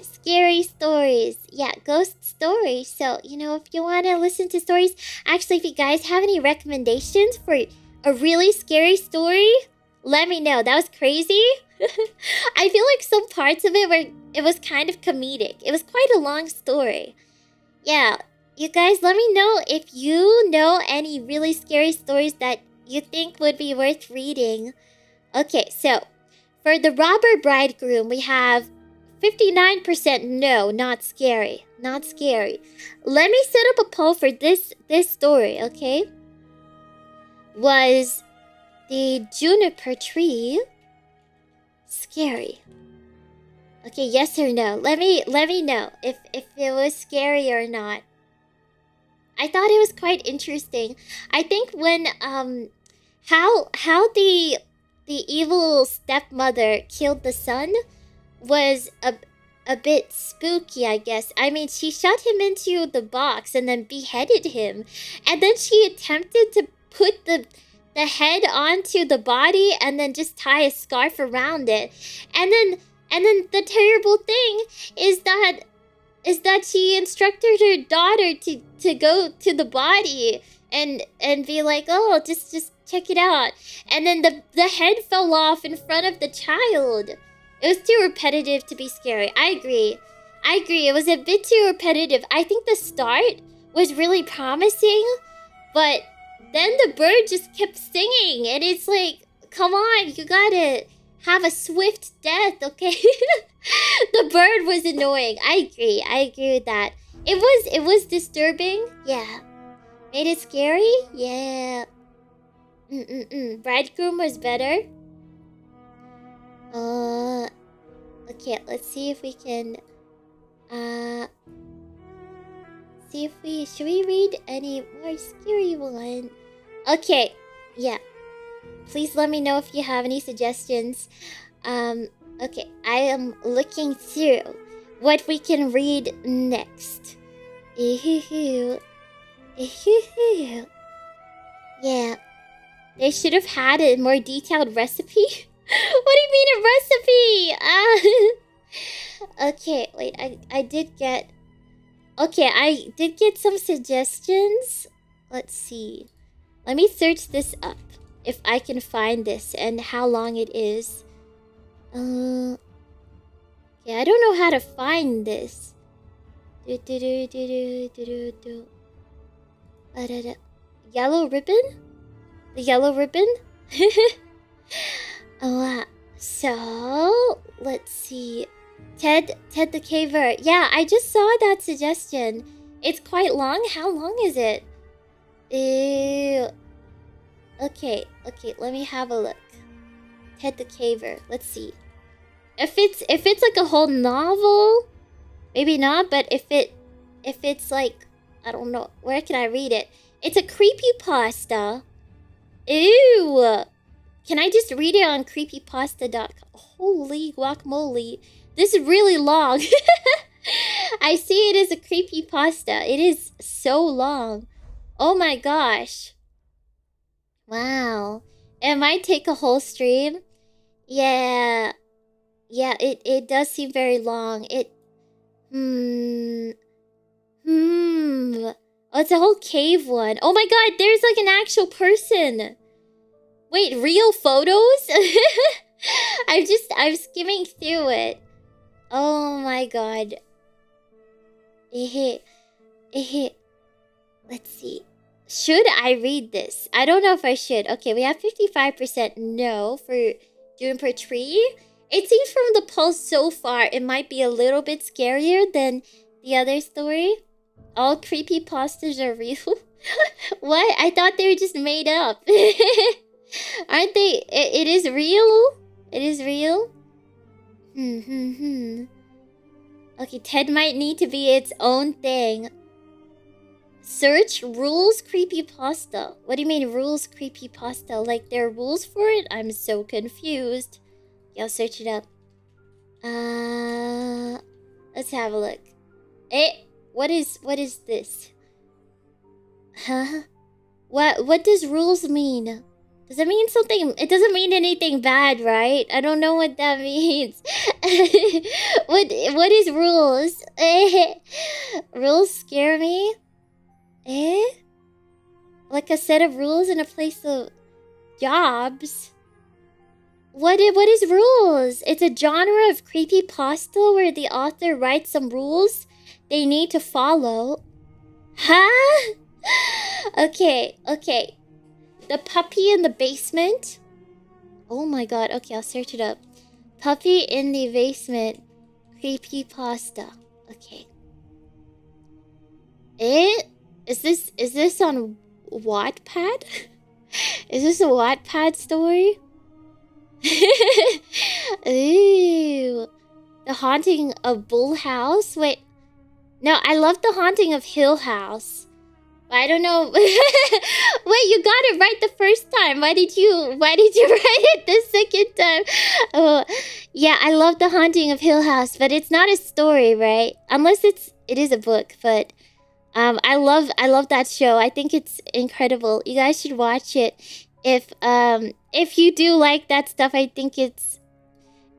Speaker 1: Scary stories. Yeah, ghost stories. So, if you want to listen to stories, actually, if you guys have any recommendations for A really scary story? Let me know. That was crazy. I feel like some parts of it was kind of comedic. It was quite a long story. Yeah, you guys, let me know if you know any really scary stories that you think would be worth reading. Okay, so for the Robber Bridegroom, we have 59% no, not scary. Not scary. Let me set up a poll for this story, okay? Was the Juniper Tree scary? Okay, yes or no? Let me know if it was scary or not. I thought it was quite interesting. I think when how the evil stepmother killed the son was a bit spooky, I guess. I mean, she shot him into the box and then beheaded him. And then she attempted to put the head onto the body and then just tie a scarf around it. And then the terrible thing is that she instructed her daughter to go to the body and be like, oh, just check it out. And then the head fell off in front of the child. It was too repetitive to be scary. I agree. It was a bit too repetitive. I think the start was really promising, but then the bird just kept singing, and it's like, come on, you gotta have a swift death, okay? The bird was annoying. I agree with that. It was disturbing. Yeah. Made it scary? Yeah. Bridegroom was better. Okay, let's see if we can should we read any more scary one? Okay, yeah. Please let me know if you have any suggestions. Okay, I am looking through what we can read next. Yeah. They should have had a more detailed recipe. What do you mean a recipe? Okay, wait, I did get some suggestions. Let's see. Let me search this up if I can find this and how long it is. Okay, I don't know how to find this. Yellow ribbon? The yellow ribbon? So let's see. Ted the Caver. Yeah, I just saw that suggestion. It's quite long. How long is it? Okay, let me have a look. Ted the Caver. Let's see. If it's like a whole novel, maybe not, but if it's like, I don't know, where can I read it? It's a creepypasta. Ew. Can I just read it on creepypasta.com? Holy guacamole. This is really long. I see it as a creepypasta. It is so long. Oh my gosh. Wow. It might take a whole stream. Yeah. Yeah, it does seem very long. Oh, it's a whole cave one. Oh my god, there's like an actual person. Wait, real photos? I'm skimming through it. Oh my god. Let's see. Should I read this? I don't know if I should. Okay, we have 55% no for Juniper Tree. It seems from the polls so far, it might be a little bit scarier than the other story. All creepypastas are real. What? I thought they were just made up. Aren't they? It is real? It is real? Okay, Ted might need to be its own thing. Search rules creepypasta. What do you mean rules creepypasta? Like there are rules for it? I'm so confused. Yeah, I'll search it up. Let's have a look. What is this? Huh? What does rules mean? Does it mean something? It doesn't mean anything bad, right? I don't know what that means. What is rules? Rules scare me? Like a set of rules in a place of jobs. What is rules? It's a genre of creepypasta where the author writes some rules they need to follow. Huh? Okay. The puppy in the basement. Oh my god. Okay, I'll search it up. Puppy in the basement. Creepypasta. Okay. Is this on Wattpad? Is this a Wattpad story? Ooh. The Haunting of Bull House? Wait. No, I love The Haunting of Hill House. I don't know. Wait, you got it right the first time. Why did you write it the second time? Oh, yeah, I love The Haunting of Hill House, but it's not a story, right? Unless it is a book, but I love that show. I think it's incredible. You guys should watch it. If you do like that stuff, I think it's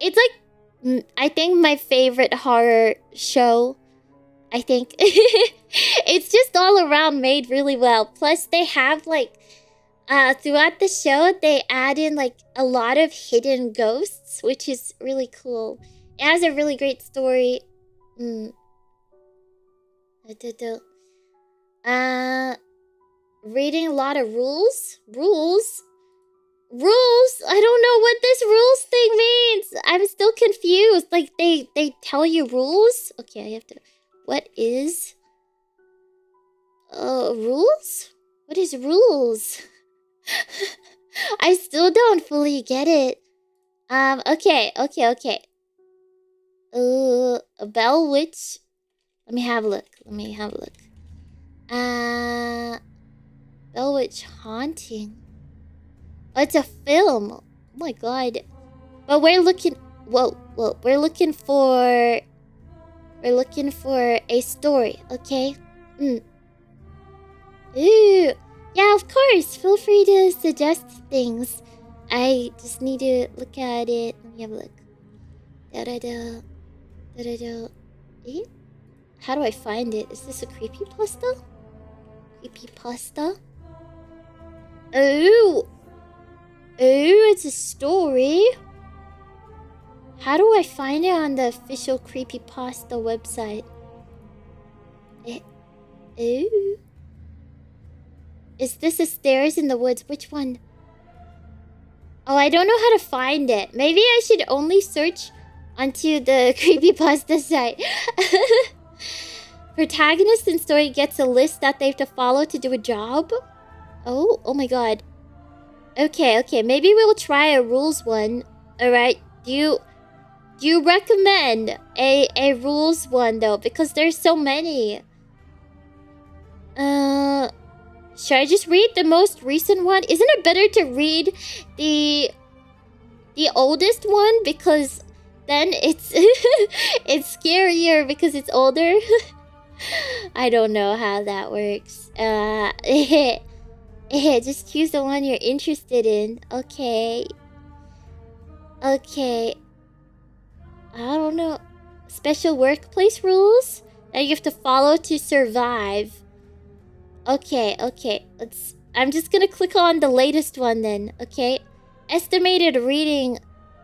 Speaker 1: like I think my favorite horror show. I think it's just all around made really well. Plus they have like throughout the show they add in like a lot of hidden ghosts, which is really cool. It has a really great story. Reading a lot of rules. I don't know what this rules thing means. I'm still confused. Like they tell you rules. Okay, I have to. What is rules? What is rules? I still don't fully get it. Okay. A Bell Witch. Let me have a look. Bell Witch Haunting. Oh, it's a film. Oh my god. But we're looking. Whoa. We're looking for a story, okay? Ooh. Yeah, of course. Feel free to suggest things. I just need to look at it. Let me have a look. Eh? How do I find it? Is this a creepypasta? Oh, it's a story. How do I find it on the official creepypasta website? Is this a stairs in the woods? Which one? Oh, I don't know how to find it. Maybe I should only search onto the creepypasta site. Protagonist in story gets a list that they have to follow to do a job. Oh my god. Okay. Maybe we'll try a rules one. Alright. Do you recommend a rules one though? Because there's so many. Should I just read the most recent one? Isn't it better to read the oldest one? Because then it's it's scarier because it's older. I don't know how that works. Just choose the one you're interested in. Okay. I don't know. Special workplace rules that you have to follow to survive. Okay. I'm just gonna click on the latest one then. Okay. Estimated reading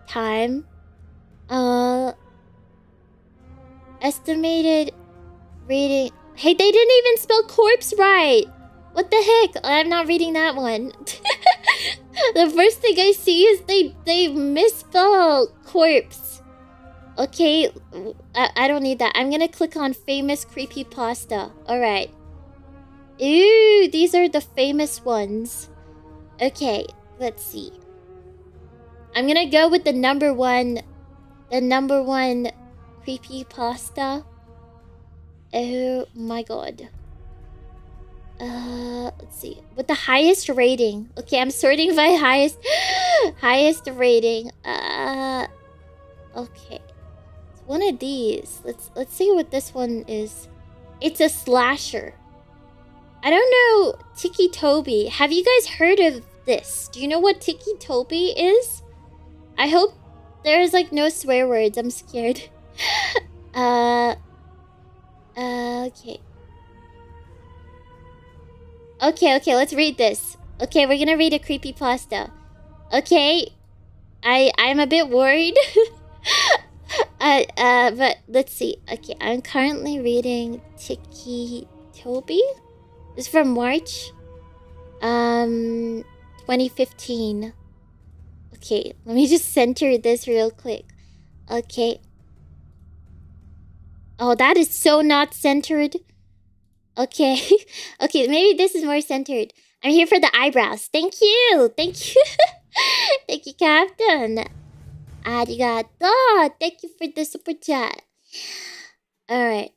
Speaker 1: time. Estimated reading. Hey, they didn't even spell corpse right. What the heck? I'm not reading that one. The first thing I see is they misspell corpse. Okay, I don't need that. I'm gonna click on famous creepypasta. Alright. Ooh, these are the famous ones. Okay, let's see. I'm gonna go with the number one creepypasta. Oh my god. Let's see. With the highest rating. Okay, I'm sorting by highest rating. Okay. It's one of these. Let's see what this one is. It's a slasher. I don't know Ticci Toby. Have you guys heard of this? Do you know what Ticci Toby is? I hope there's like no swear words. I'm scared. Okay, let's read this. Okay, we're gonna read a creepypasta. Okay, I'm a bit worried. But let's see. Okay, I'm currently reading Ticci Toby. This is from March, 2015. Okay, let me just center this real quick. Okay. Oh, that is so not centered. Okay. Okay, maybe this is more centered. I'm here for the eyebrows. Thank you. Thank you. Thank you, Captain. Arigato. Thank you for the super chat. Alright.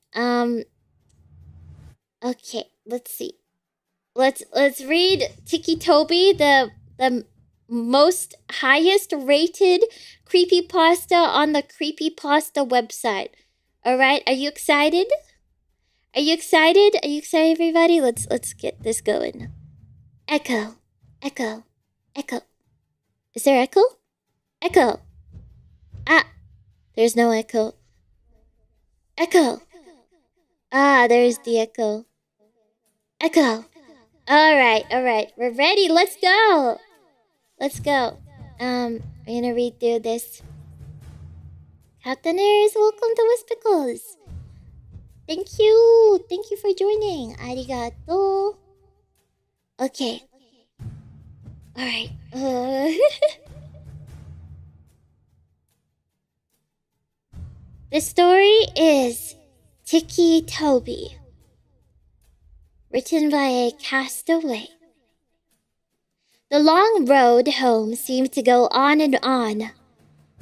Speaker 1: Okay, let's see. Let's read Ticci Toby, the most highest rated creepypasta on the creepypasta website. Alright, are you excited? Are you excited? Are you excited, everybody? Let's get this going. Echo. Echo. Echo. Is there echo? Echo. Ah, there's no echo. Echo. Ah, there's the echo. Echo. Alright, we're ready. Let's go. Let's go. I'm gonna read through this. Captainers, welcome to Wispicles. Thank you. Thank you for joining. Arigato. Okay. Alright. The story is Ticci Toby. Written by a castaway. The long road home seemed to go on and on.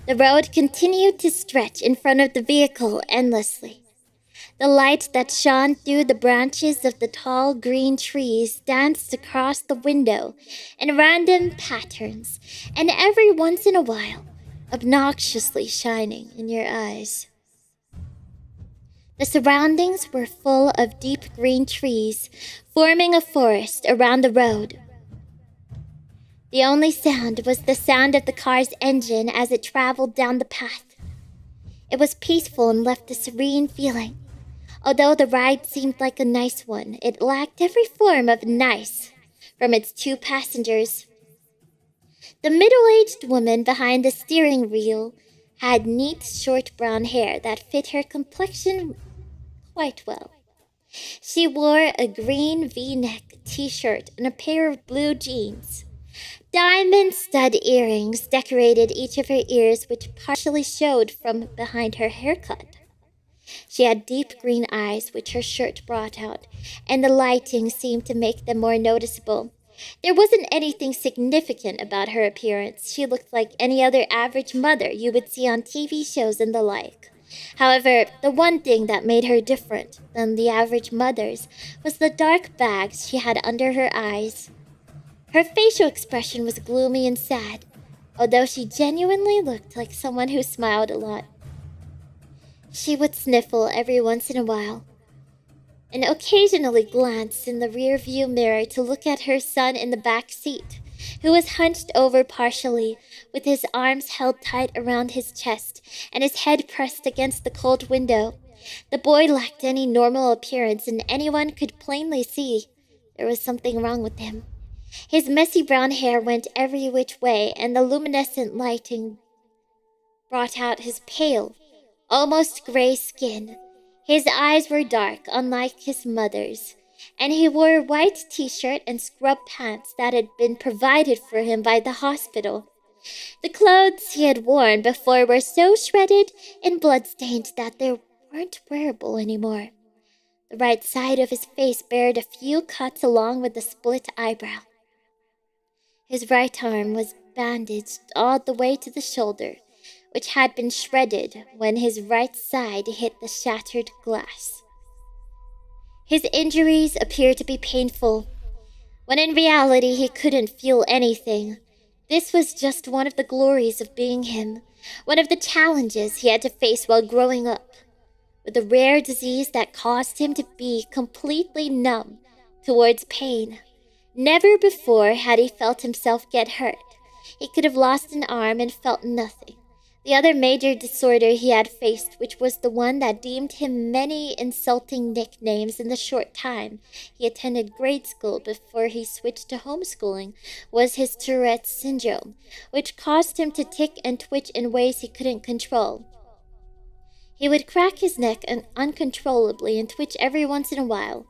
Speaker 1: The road continued to stretch in front of the vehicle endlessly. The light that shone through the branches of the tall green trees danced across the window in random patterns, and every once in a while, obnoxiously shining in your eyes. The surroundings were full of deep green trees, forming a forest around the road. The only sound was the sound of the car's engine as it traveled down the path. It was peaceful and left a serene feeling. Although the ride seemed like a nice one, it lacked every form of nice from its two passengers. The middle-aged woman behind the steering wheel had neat, short brown hair that fit her complexion quite well. She wore a green V-neck t-shirt and a pair of blue jeans. Diamond stud earrings decorated each of her ears, which partially showed from behind her haircut. She had deep green eyes, which her shirt brought out, and the lighting seemed to make them more noticeable. There wasn't anything significant about her appearance. She looked like any other average mother you would see on TV shows and the like. However, the one thing that made her different than the average mothers was the dark bags she had under her eyes. Her facial expression was gloomy and sad, although she genuinely looked like someone who smiled a lot. She would sniffle every once in a while, and occasionally glance in the rear-view mirror to look at her son in the back seat, who was hunched over partially, with his arms held tight around his chest and his head pressed against the cold window. The boy lacked any normal appearance, and anyone could plainly see there was something wrong with him. His messy brown hair went every which way, and the luminescent lighting brought out his pale, almost gray skin. His eyes were dark, unlike his mother's, and he wore a white t-shirt and scrub pants that had been provided for him by the hospital. The clothes he had worn before were so shredded and blood-stained that they weren't wearable anymore. The right side of his face bared a few cuts along with a split eyebrow. His right arm was bandaged all the way to the shoulder, which had been shredded when his right side hit the shattered glass. His injuries appeared to be painful, when in reality he couldn't feel anything. This was just one of the glories of being him, one of the challenges he had to face while growing up, with a rare disease that caused him to be completely numb towards pain. Never before had he felt himself get hurt. He could have lost an arm and felt nothing. the other major disorder he had faced, which was the one that deemed him many insulting nicknames in the short time he attended grade school before he switched to homeschooling, was his Tourette's syndrome, which caused him to tick and twitch in ways he couldn't control. He would crack his neck uncontrollably and twitch every once in a while.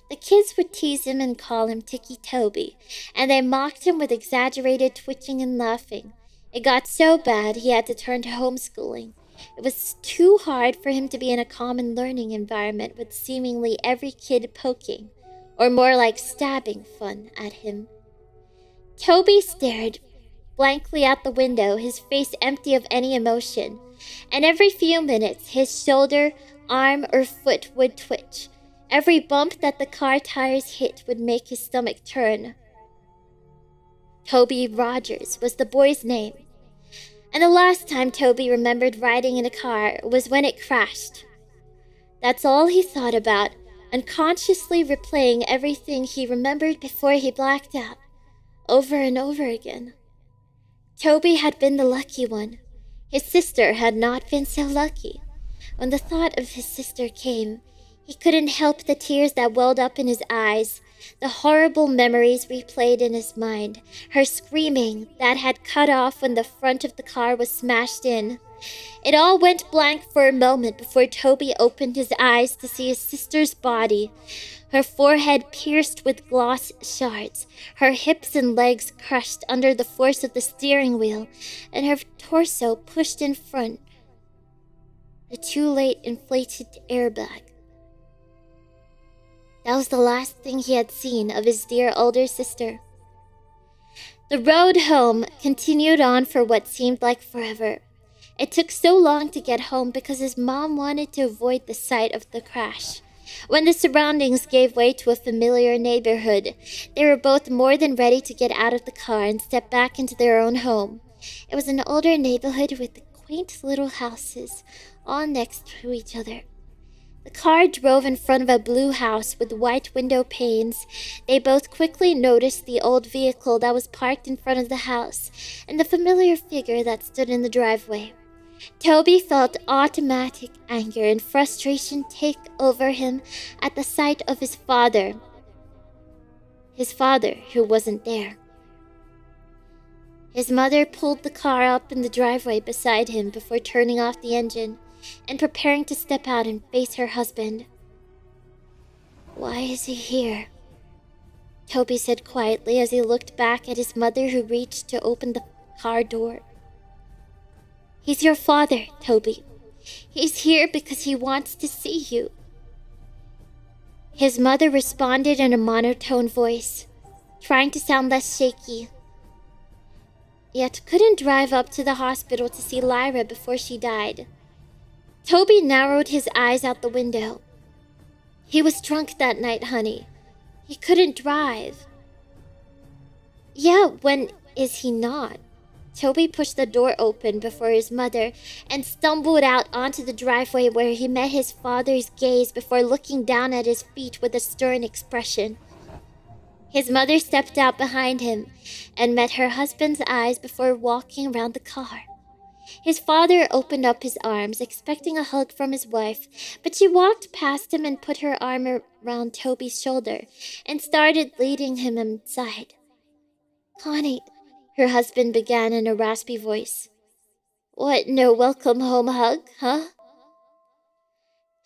Speaker 1: The kids would tease him and call him Ticci Toby, and they mocked him with exaggerated twitching and laughing. It got so bad he had to turn to homeschooling. It was too hard for him to be in a common learning environment with seemingly every kid poking, or more like stabbing fun at him. Toby stared blankly out the window, his face empty of any emotion, and every few minutes his shoulder, arm, or foot would twitch. Every bump that the car tires hit would make his stomach turn. Toby Rogers was the boy's name, and the last time Toby remembered riding in a car was when it crashed. That's all he thought about, unconsciously replaying everything he remembered before he blacked out, over and over again. Toby had been the lucky one. His sister had not been so lucky. When the thought of his sister came, he couldn't help the tears that welled up in his eyes. The horrible memories replayed in his mind. Her screaming that had cut off when the front of the car was smashed in. It all went blank for a moment before Toby opened his eyes to see his sister's body. Her forehead pierced with glass shards, her hips and legs crushed under the force of the steering wheel, and her torso pushed in front. A too-late inflated airbag. That was the last thing he had seen of his dear older sister. The road home continued on for what seemed like forever. It took so long to get home because his mom wanted to avoid the sight of the crash. When the surroundings gave way to a familiar neighborhood, they were both more than ready to get out of the car and step back into their own home. It was an older neighborhood with quaint little houses, all next to each other. The car drove in front of a blue house with white window panes. They both quickly noticed the old vehicle that was parked in front of the house and the familiar figure that stood in the driveway. Toby felt automatic anger and frustration take over him at the sight of his father. His father, who wasn't there. His mother pulled the car up in the driveway beside him before turning off the engine and preparing to step out and face her husband. "Why is he here?" Toby said quietly as he looked back at his mother, who reached to open the car door. "He's your father, Toby. He's here because he wants to see you." His mother responded in a monotone voice, trying to sound less shaky, yet couldn't drive up to the hospital to see Lyra before she died. Toby narrowed his eyes out the window. "He was drunk that night, honey. He couldn't drive." "Yeah, when is he not?" Toby pushed the door open before his mother and stumbled out onto the driveway, where he met his father's gaze before looking down at his feet with a stern expression. His mother stepped out behind him and met her husband's eyes before walking around the car. His father opened up his arms, expecting a hug from his wife, but she walked past him and put her arm around Toby's shoulder and started leading him inside. "Connie," her husband began in a raspy voice. "What, no welcome home hug, huh?"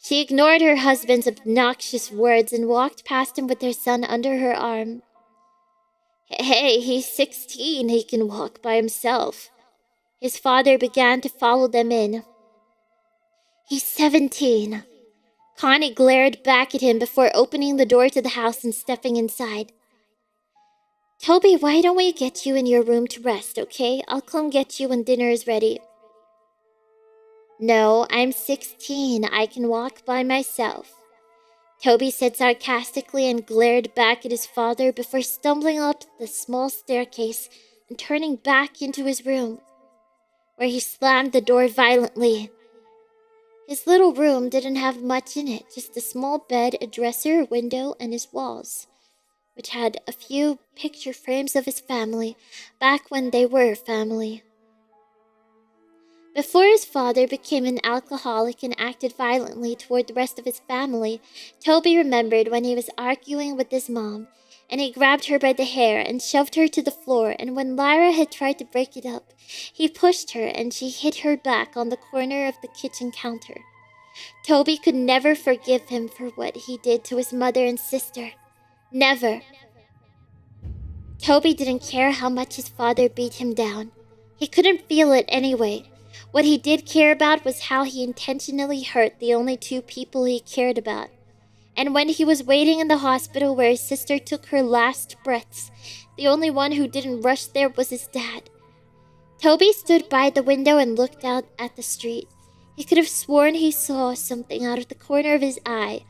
Speaker 1: She ignored her husband's obnoxious words and walked past him with her son under her arm. "Hey, he's 16. He can walk by himself." His father began to follow them in. "He's 17. Connie glared back at him before opening the door to the house and stepping inside. "Toby, why don't we get you in your room to rest, okay? I'll come get you when dinner is ready." "No, I'm 16. I can walk by myself," Toby said sarcastically and glared back at his father before stumbling up the small staircase and turning back into his room, where he slammed the door violently. His little room didn't have much in it, just a small bed, a dresser, a window, and his walls, which had a few picture frames of his family, back when they were family. Before his father became an alcoholic and acted violently toward the rest of his family, Toby remembered when he was arguing with his mom, and he grabbed her by the hair and shoved her to the floor, and when Lyra had tried to break it up, he pushed her and she hit her back on the corner of the kitchen counter. Toby could never forgive him for what he did to his mother and sister. Never. Toby didn't care how much his father beat him down. He couldn't feel it anyway. What he did care about was how he intentionally hurt the only two people he cared about. And when he was waiting in the hospital where his sister took her last breaths, the only one who didn't rush there was his dad. Toby stood by the window and looked out at the street. He could have sworn he saw something out of the corner of his eye,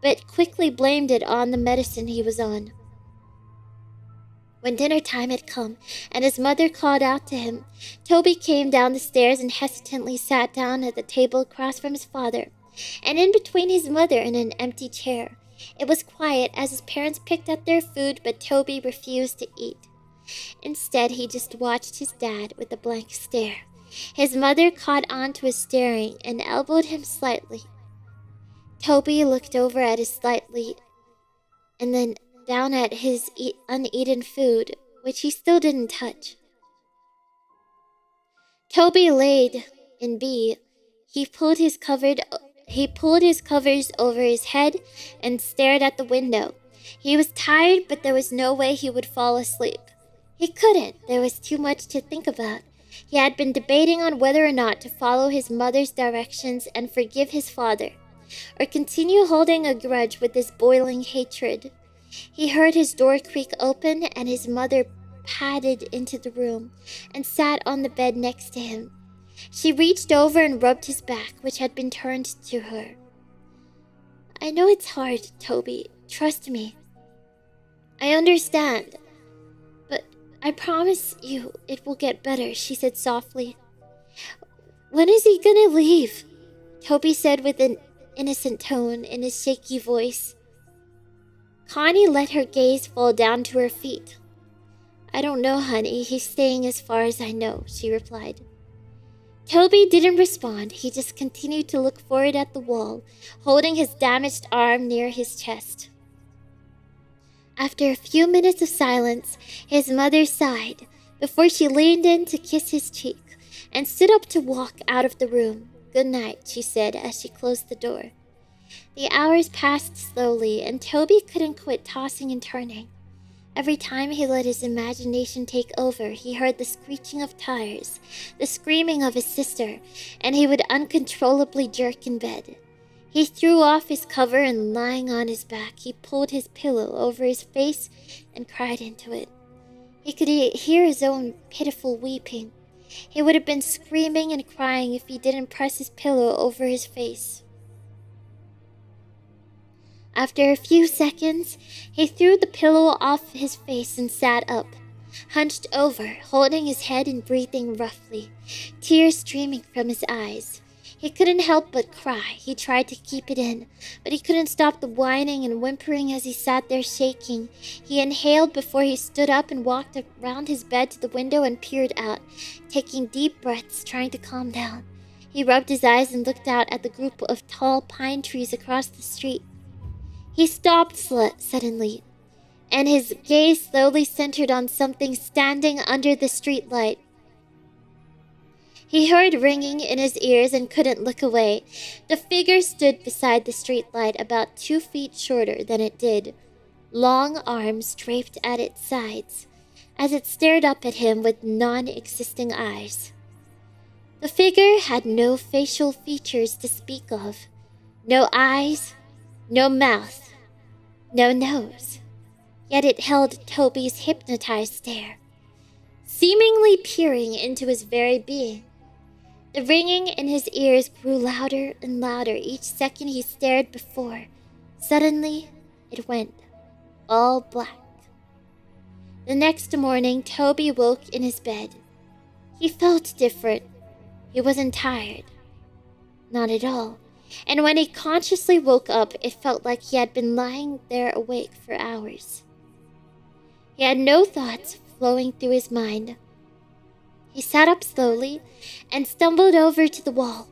Speaker 1: but quickly blamed it on the medicine he was on. When dinner time had come and his mother called out to him, Toby came down the stairs and hesitantly sat down at the table across from his father, and in between his mother and an empty chair. It was quiet as his parents picked at their food, but Toby refused to eat. Instead, he just watched his dad with a blank stare. His mother caught on to his staring and elbowed him slightly. Toby looked over at his slightly and then down at his uneaten food, which he still didn't touch. Toby laid in B. He pulled his covers over his head and stared at the window. He was tired, but there was no way he would fall asleep. He couldn't. There was too much to think about. He had been debating on whether or not to follow his mother's directions and forgive his father, or continue holding a grudge with this boiling hatred. He heard his door creak open and his mother padded into the room and sat on the bed next to him. She reached over and rubbed his back, which had been turned to her. "I know it's hard, Toby. Trust me. I understand. But I promise you it will get better," she said softly. "When is he gonna leave?" Toby said with an innocent tone in his shaky voice. Connie let her gaze fall down to her feet. "I don't know, honey. He's staying as far as I know," she replied. Toby didn't respond. He just continued to look forward at the wall, holding his damaged arm near his chest. After a few minutes of silence, his mother sighed before she leaned in to kiss his cheek and stood up to walk out of the room. "Good night," she said as she closed the door. The hours passed slowly, and Toby couldn't quit tossing and turning. Every time he let his imagination take over, he heard the screeching of tires, the screaming of his sister, and he would uncontrollably jerk in bed. He threw off his cover and, lying on his back, he pulled his pillow over his face and cried into it. He could hear his own pitiful weeping. He would have been screaming and crying if he didn't press his pillow over his face. After a few seconds, he threw the pillow off his face and sat up, hunched over, holding his head and breathing roughly, tears streaming from his eyes. He couldn't help but cry. He tried to keep it in, but he couldn't stop the whining and whimpering as he sat there shaking. He inhaled before he stood up and walked around his bed to the window and peered out, taking deep breaths, trying to calm down. He rubbed his eyes and looked out at the group of tall pine trees across the street. He stopped suddenly, and his gaze slowly centered on something standing under the streetlight. He heard ringing in his ears and couldn't look away. The figure stood beside the streetlight, about 2 feet shorter than it did, long arms draped at its sides, as it stared up at him with non-existing eyes. The figure had no facial features to speak of, no eyes, no mouth, no nose. Yet it held Toby's hypnotized stare, seemingly peering into his very being. The ringing in his ears grew louder and louder each second he stared before. Suddenly, it went all black. The next morning, Toby woke in his bed. He felt different. He wasn't tired. Not at all. And when he consciously woke up, it felt like he had been lying there awake for hours. He had no thoughts flowing through his mind. He sat up slowly and stumbled over to the wall.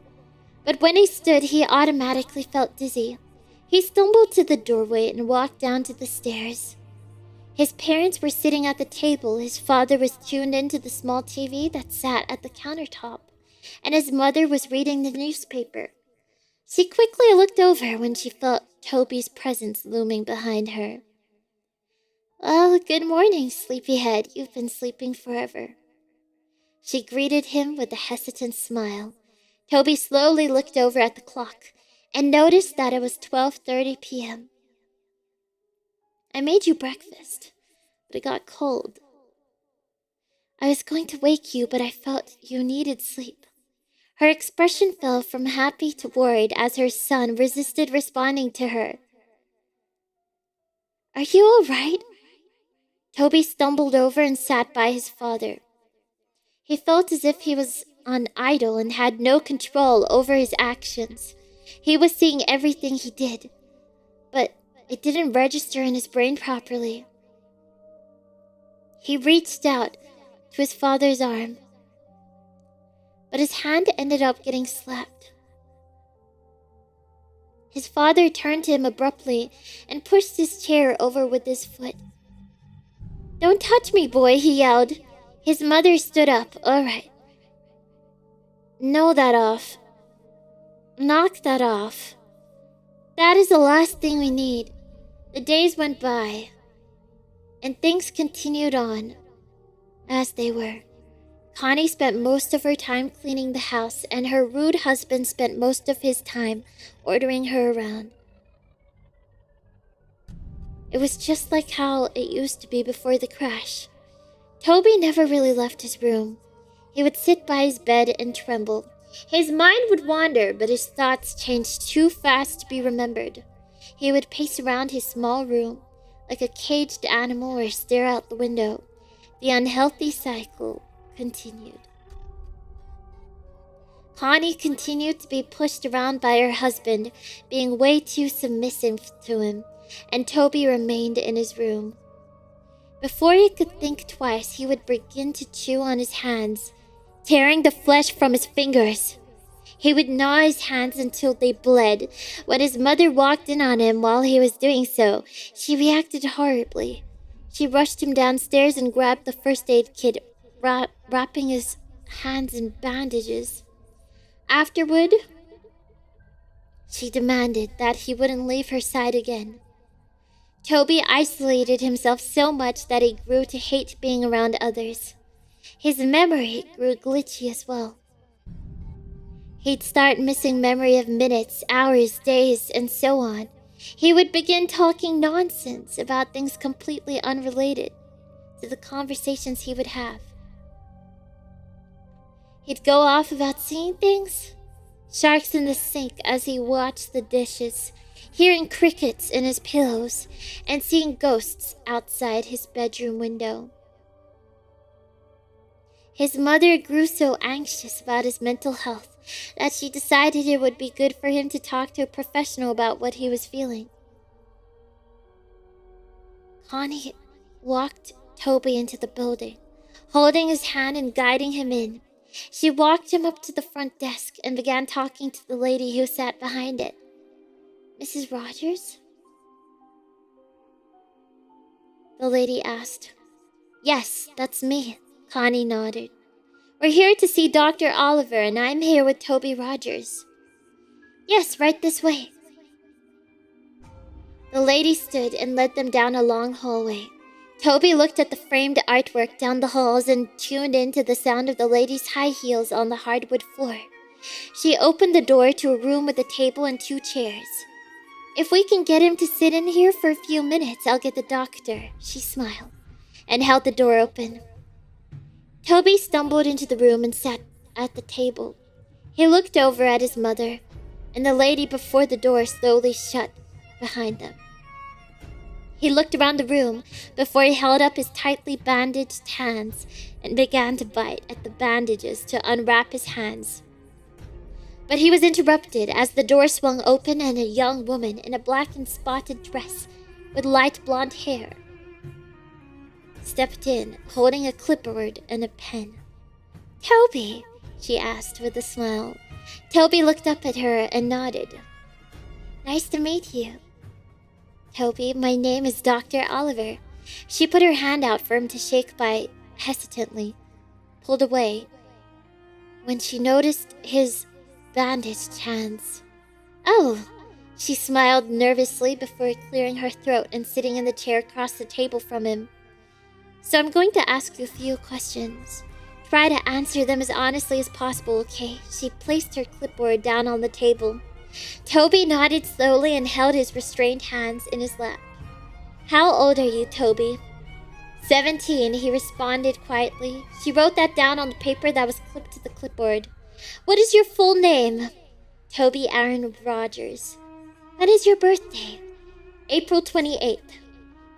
Speaker 1: But when he stood, he automatically felt dizzy. He stumbled to the doorway and walked down to the stairs. His parents were sitting at the table. His father was tuned into the small TV that sat at the countertop, and his mother was reading the newspaper. She quickly looked over when she felt Toby's presence looming behind her. "Well, good morning, sleepyhead. You've been sleeping forever." She greeted him with a hesitant smile. Toby slowly looked over at the clock and noticed that it was 12:30 p.m. "I made you breakfast, but it got cold. I was going to wake you, but I felt you needed sleep." Her expression fell from happy to worried as her son resisted responding to her. "Are you all right?" Toby stumbled over and sat by his father. He felt as if he was on idle and had no control over his actions. He was seeing everything he did, but it didn't register in his brain properly. He reached out to his father's arm, but his hand ended up getting slapped. His father turned to him abruptly and pushed his chair over with his foot. "Don't touch me, boy," he yelled. His mother stood up. "All right. Knock that off. Knock that off. That is the last thing we need." The days went by, and things continued on as they were. Connie spent most of her time cleaning the house, and her rude husband spent most of his time ordering her around. It was just like how it used to be before the crash. Toby never really left his room. He would sit by his bed and tremble. His mind would wander, but his thoughts changed too fast to be remembered. He would pace around his small room like a caged animal or stare out the window. The unhealthy cycle continued. Connie continued to be pushed around by her husband, being way too submissive to him, and Toby remained in his room. Before he could think twice, he would begin to chew on his hands, tearing the flesh from his fingers. He would gnaw his hands until they bled. When his mother walked in on him while he was doing so, she reacted horribly. She rushed him downstairs and grabbed the first aid kit, wrapping his hands in bandages. Afterward, she demanded that he wouldn't leave her side again. Toby isolated himself so much that he grew to hate being around others. His memory grew glitchy as well. He'd start missing memory of minutes, hours, days, and so on. He would begin talking nonsense about things completely unrelated to the conversations he would have. He'd go off about seeing things, sharks in the sink as he watched the dishes, hearing crickets in his pillows, and seeing ghosts outside his bedroom window. His mother grew so anxious about his mental health that she decided it would be good for him to talk to a professional about what he was feeling. Connie walked Toby into the building, holding his hand and guiding him in. She walked him up to the front desk and began talking to the lady who sat behind it. "Mrs. Rogers?" the lady asked. "Yes, that's me," Connie nodded. "We're here to see Dr. Oliver, and I'm here with Toby Rogers." "Yes, right this way." The lady stood and led them down a long hallway. Toby looked at the framed artwork down the halls and tuned in to the sound of the lady's high heels on the hardwood floor. She opened the door to a room with a table and 2 chairs. "If we can get him to sit in here for a few minutes, I'll get the doctor," she smiled, and held the door open. Toby stumbled into the room and sat at the table. He looked over at his mother, and the lady before the door slowly shut behind them. He looked around the room before he held up his tightly bandaged hands and began to bite at the bandages to unwrap his hands. But he was interrupted as the door swung open and a young woman in a black and spotted dress with light blonde hair stepped in, holding a clipboard and a pen. Toby, she asked with a smile. Toby looked up at her and nodded. Nice to meet you. Toby, my name is Dr. Oliver. She put her hand out for him to shake by hesitantly, pulled away, when she noticed his bandaged hands. Oh, she smiled nervously before clearing her throat and sitting in the chair across the table from him. So I'm going to ask you a few questions. Try to answer them as honestly as possible, okay? She placed her clipboard down on the table. Toby nodded slowly and held his restrained hands in his lap. How old are you, Toby? 17, he responded quietly. She wrote that down on the paper that was clipped to the clipboard. What is your full name? Toby Aaron Rogers. When is your birthday? April 28th.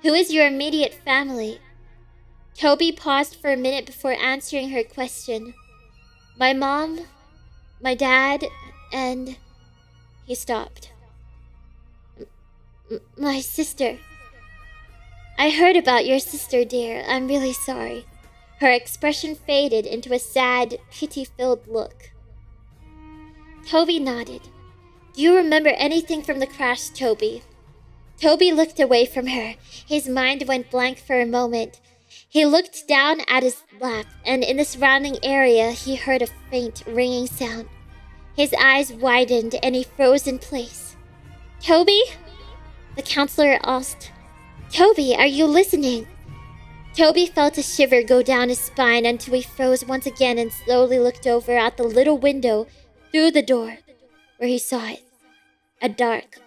Speaker 1: Who is your immediate family? Toby paused for a minute before answering her question. My mom, my dad, and... He stopped. My sister. I heard about your sister, dear. I'm really sorry. Her expression faded into a sad, pity-filled look. Toby nodded. Do you remember anything from the crash, Toby? Toby looked away from her. His mind went blank for a moment. He looked down at his lap, and in the surrounding area, he heard a faint, ringing sound. His eyes widened, and he froze in place. Toby? The counselor asked. Toby, are you listening? Toby felt a shiver go down his spine until he froze once again and slowly looked over at the little window through the door, where he saw it. A dark,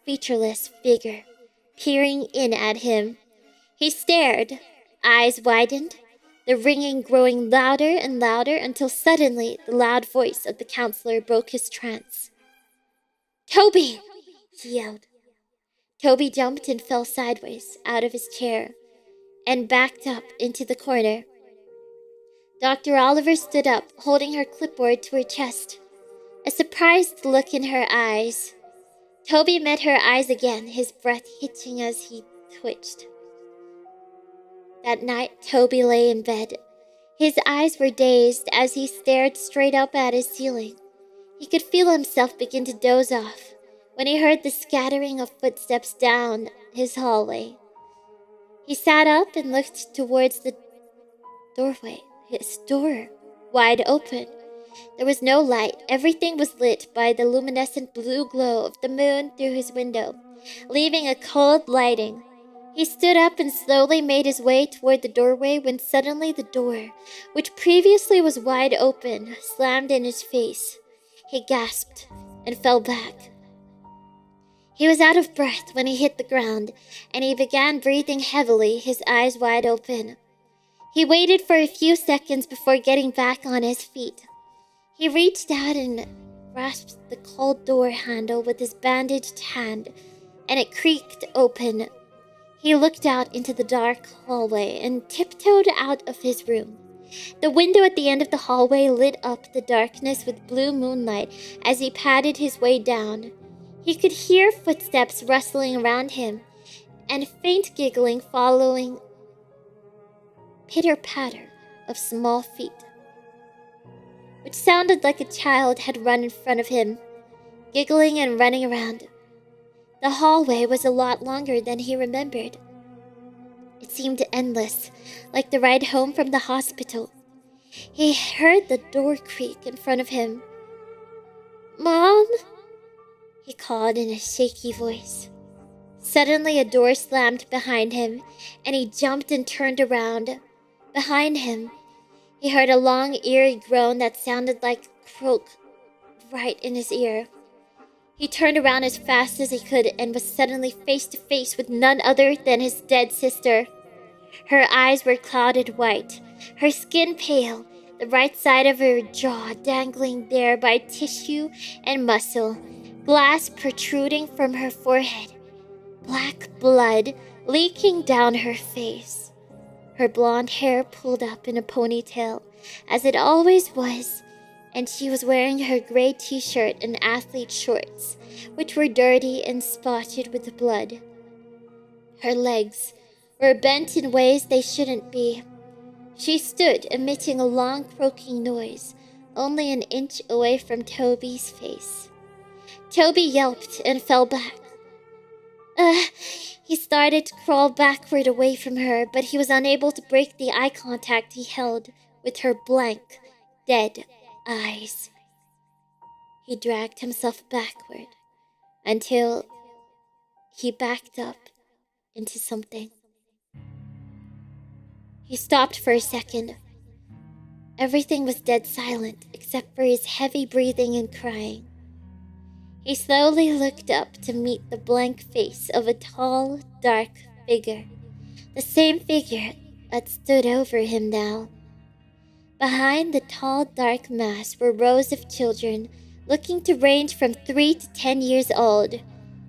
Speaker 1: featureless figure peering in at him. He stared, eyes widened, the ringing growing louder and louder until suddenly the loud voice of the counselor broke his trance. Toby! He yelled. Toby jumped and fell sideways out of his chair and backed up into the corner. Dr. Oliver stood up, holding her clipboard to her chest, a surprised look in her eyes. Toby met her eyes again, his breath hitching as he twitched. That night, Toby lay in bed. His eyes were dazed as he stared straight up at his ceiling. He could feel himself begin to doze off when he heard the scattering of footsteps down his hallway. He sat up and looked towards the doorway, his door wide open. There was no light. Everything was lit by the luminescent blue glow of the moon through his window, leaving a cold lighting. He stood up and slowly made his way toward the doorway when suddenly the door, which previously was wide open, slammed in his face. He gasped and fell back. He was out of breath when he hit the ground, and he began breathing heavily, his eyes wide open. He waited for a few seconds before getting back on his feet. He reached out and grasped the cold door handle with his bandaged hand, and it creaked open. He looked out into the dark hallway and tiptoed out of his room. The window at the end of the hallway lit up the darkness with blue moonlight as he padded his way down. He could hear footsteps rustling around him, and faint giggling following pitter-patter of small feet, which sounded like a child had run in front of him, giggling and running around. The hallway was a lot longer than he remembered. It seemed endless, like the ride home from the hospital. He heard the door creak in front of him. Mom? He called in a shaky voice. Suddenly a door slammed behind him, and he jumped and turned around. Behind him, he heard a long, eerie groan that sounded like a croak right in his ear. He turned around as fast as he could and was suddenly face to face with none other than his dead sister. Her eyes were clouded white, her skin pale, the right side of her jaw dangling there by tissue and muscle, glass protruding from her forehead, black blood leaking down her face. Her blonde hair pulled up in a ponytail, as it always was, and she was wearing her gray t-shirt and athlete shorts, which were dirty and spotted with blood. Her legs were bent in ways they shouldn't be. She stood, emitting a long croaking noise, only an inch away from Toby's face. Toby yelped and fell back. He started to crawl backward away from her, but he was unable to break the eye contact he held with her blank, dead eyes. He dragged himself backward until he backed up into something. He stopped for a second. Everything was dead silent except for his heavy breathing and crying. He slowly looked up to meet the blank face of a tall, dark figure, the same figure that stood over him now. Behind the tall, dark mass were rows of children, looking to range from 3 to 10 years old,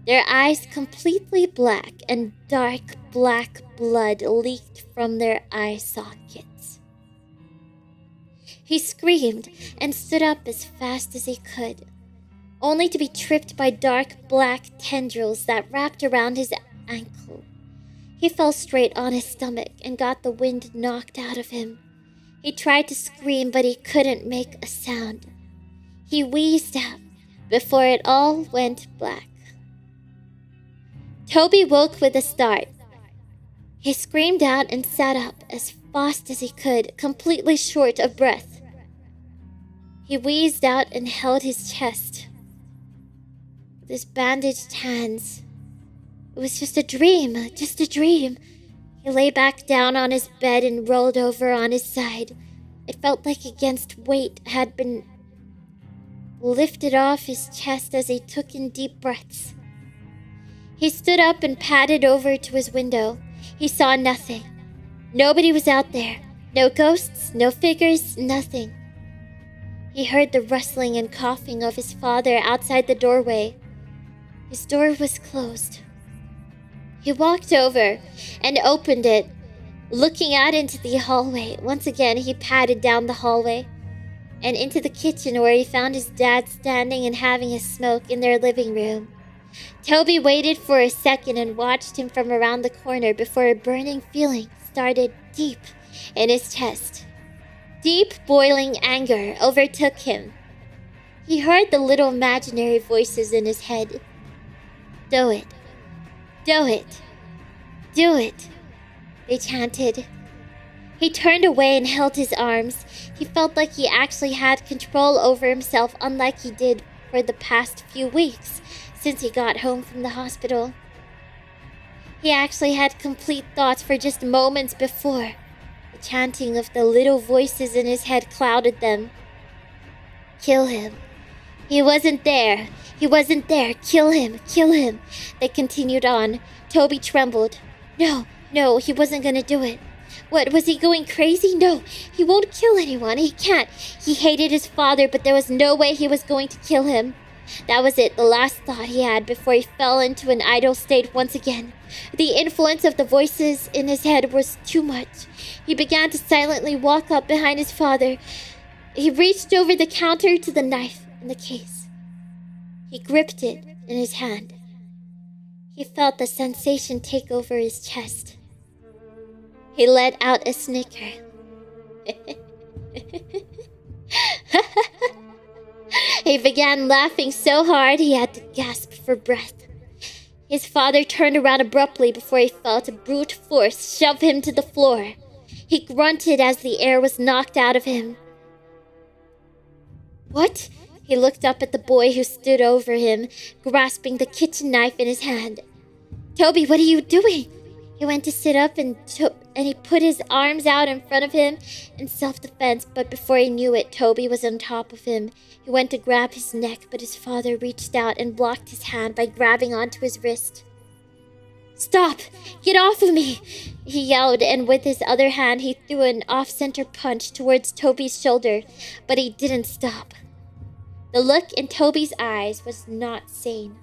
Speaker 1: their eyes completely black and dark black blood leaked from their eye sockets. He screamed and stood up as fast as he could, only to be tripped by dark black tendrils that wrapped around his ankle. He fell straight on his stomach and got the wind knocked out of him. He tried to scream, but he couldn't make a sound. He wheezed out before it all went black. Toby woke with a start. He screamed out and sat up as fast as he could, completely short of breath. He wheezed out and held his chest with his bandaged hands. It was just a dream, just a dream. He lay back down on his bed and rolled over on his side. It felt like against weight had been lifted off his chest as he took in deep breaths. He stood up and padded over to his window. He saw nothing. Nobody was out there. No ghosts, no figures, nothing. He heard the rustling and coughing of his father outside the doorway. His door was closed. He walked over and opened it, looking out into the hallway. Once again, he padded down the hallway and into the kitchen, where he found his dad standing and having a smoke in their living room. Toby waited for a second and watched him from around the corner before a burning feeling started deep in his chest. Deep, boiling anger overtook him. He heard the little imaginary voices in his head. Do it. Do it. Do it, they chanted. He turned away and held his arms. He felt like he actually had control over himself, unlike he did for the past few weeks since he got home from the hospital. He actually had complete thoughts for just moments before. The chanting of the little voices in his head clouded them. Kill him. He wasn't there. He wasn't there. Kill him. Kill him. They continued on. Toby trembled. No, he wasn't gonna do it. What, was he going crazy? No, he won't kill anyone. He can't. He hated his father, but there was no way he was going to kill him. That was it, the last thought he had before he fell into an idle state once again. The influence of the voices in his head was too much. He began to silently walk up behind his father. He reached over the counter to the knife in the case. He gripped it in his hand. He felt the sensation take over his chest. He let out a snicker. He began laughing so hard he had to gasp for breath. His father turned around abruptly before he felt a brute force shove him to the floor. He grunted as the air was knocked out of him. What? He looked up at the boy who stood over him, grasping the kitchen knife in his hand. Toby, what are you doing? He went to sit up and he put his arms out in front of him in self-defense, but before he knew it, Toby was on top of him. He went to grab his neck, but his father reached out and blocked his hand by grabbing onto his wrist. Stop! Get off of me! He yelled, and with his other hand, he threw an off-center punch towards Toby's shoulder, but he didn't stop. The look in Toby's eyes was not sane.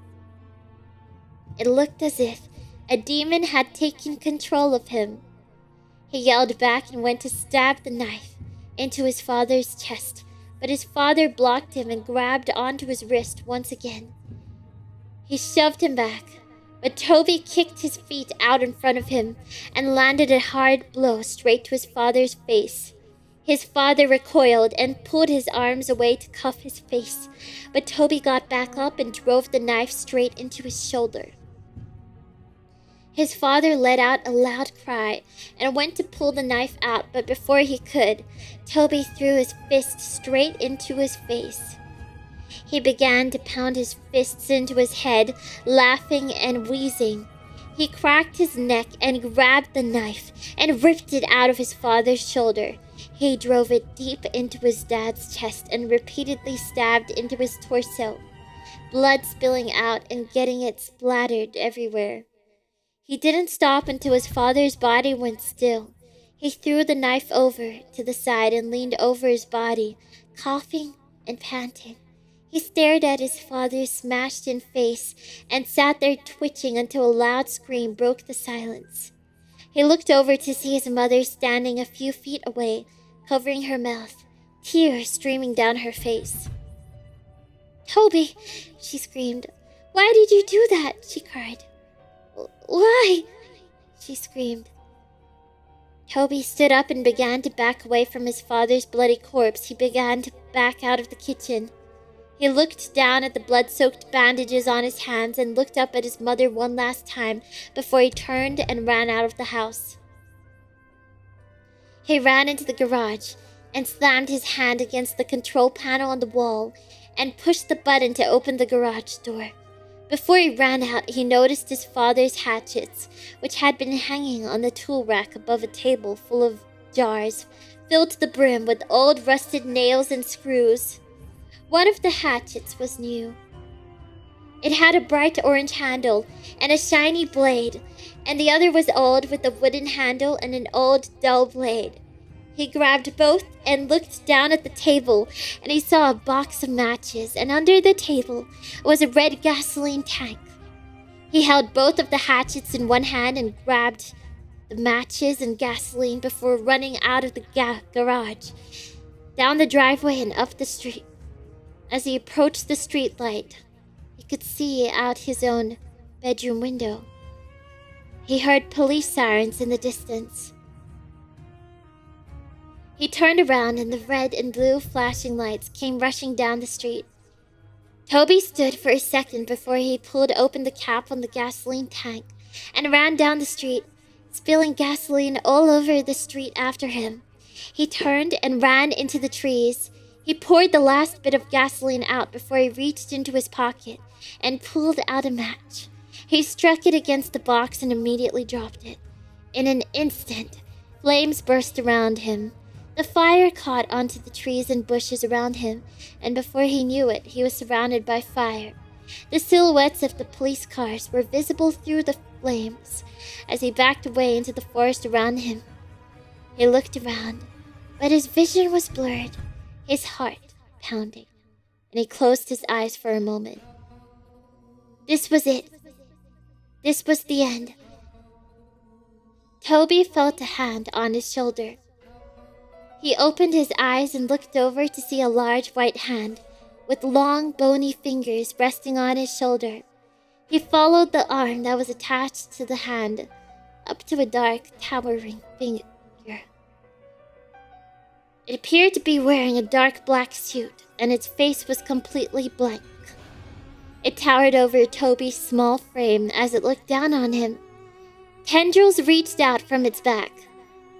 Speaker 1: It looked as if a demon had taken control of him. He yelled back and went to stab the knife into his father's chest, but his father blocked him and grabbed onto his wrist once again. He shoved him back, But Toby kicked his feet out in front of him and landed a hard blow straight to his father's face. His father recoiled and pulled his arms away to cuff his face, but Toby got back up and drove the knife straight into his shoulder. His father let out a loud cry and went to pull the knife out, but before he could, Toby threw his fist straight into his face. He began to pound his fists into his head, laughing and wheezing. He cracked his neck and grabbed the knife and ripped it out of his father's shoulder. He drove it deep into his dad's chest and repeatedly stabbed into his torso, blood spilling out and getting it splattered everywhere. He didn't stop until his father's body went still. He threw the knife over to the side and leaned over his body, coughing and panting. He stared at his father's smashed-in face and sat there twitching until a loud scream broke the silence. He looked over to see his mother standing a few feet away, covering her mouth, tears streaming down her face. "Toby," she screamed. "Why did you do that?" she cried. "Why?" she screamed. Toby stood up and began to back away from his father's bloody corpse. He began to back out of the kitchen. He looked down at the blood-soaked bandages on his hands and looked up at his mother one last time before he turned and ran out of the house. He ran into the garage and slammed his hand against the control panel on the wall and pushed the button to open the garage door. Before he ran out, he noticed his father's hatchets, which had been hanging on the tool rack above a table full of jars, filled to the brim with old rusted nails and screws. One of the hatchets was new. It had a bright orange handle and a shiny blade, and the other was old with a wooden handle and an old dull blade. He grabbed both and looked down at the table, and he saw a box of matches, and under the table was a red gasoline tank. He held both of the hatchets in one hand and grabbed the matches and gasoline before running out of the garage, down the driveway and up the street. As he approached the street light, he could see out his own bedroom window. He heard police sirens in the distance. He turned around and the red and blue flashing lights came rushing down the street. Toby stood for a second before he pulled open the cap on the gasoline tank and ran down the street, spilling gasoline all over the street after him. He turned and ran into the trees. He poured the last bit of gasoline out before he reached into his pocket and pulled out a match. He struck it against the box and immediately dropped it. In an instant, flames burst around him. The fire caught onto the trees and bushes around him, and before he knew it, he was surrounded by fire. The silhouettes of the police cars were visible through the flames as he backed away into the forest around him. He looked around, but his vision was blurred, his heart pounding, and he closed his eyes for a moment. This was it. This was the end. Toby felt a hand on his shoulder. He opened his eyes and looked over to see a large white hand with long, bony fingers resting on his shoulder. He followed the arm that was attached to the hand up to a dark, towering figure. It appeared to be wearing a dark black suit, and its face was completely blank. It towered over Toby's small frame as it looked down on him. Tendrils reached out from its back.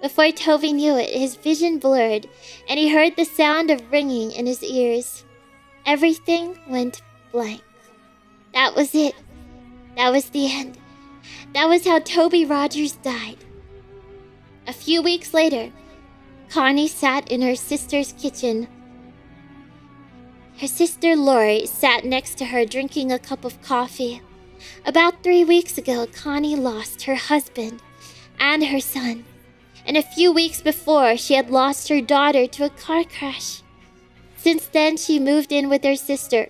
Speaker 1: Before Toby knew it, his vision blurred, and he heard the sound of ringing in his ears. Everything went blank. That was it. That was the end. That was how Toby Rogers died. A few weeks later, Connie sat in her sister's kitchen. Her sister Lori sat next to her drinking a cup of coffee. About 3 weeks ago, Connie lost her husband and her son. And a few weeks before, she had lost her daughter to a car crash. Since then, she moved in with her sister.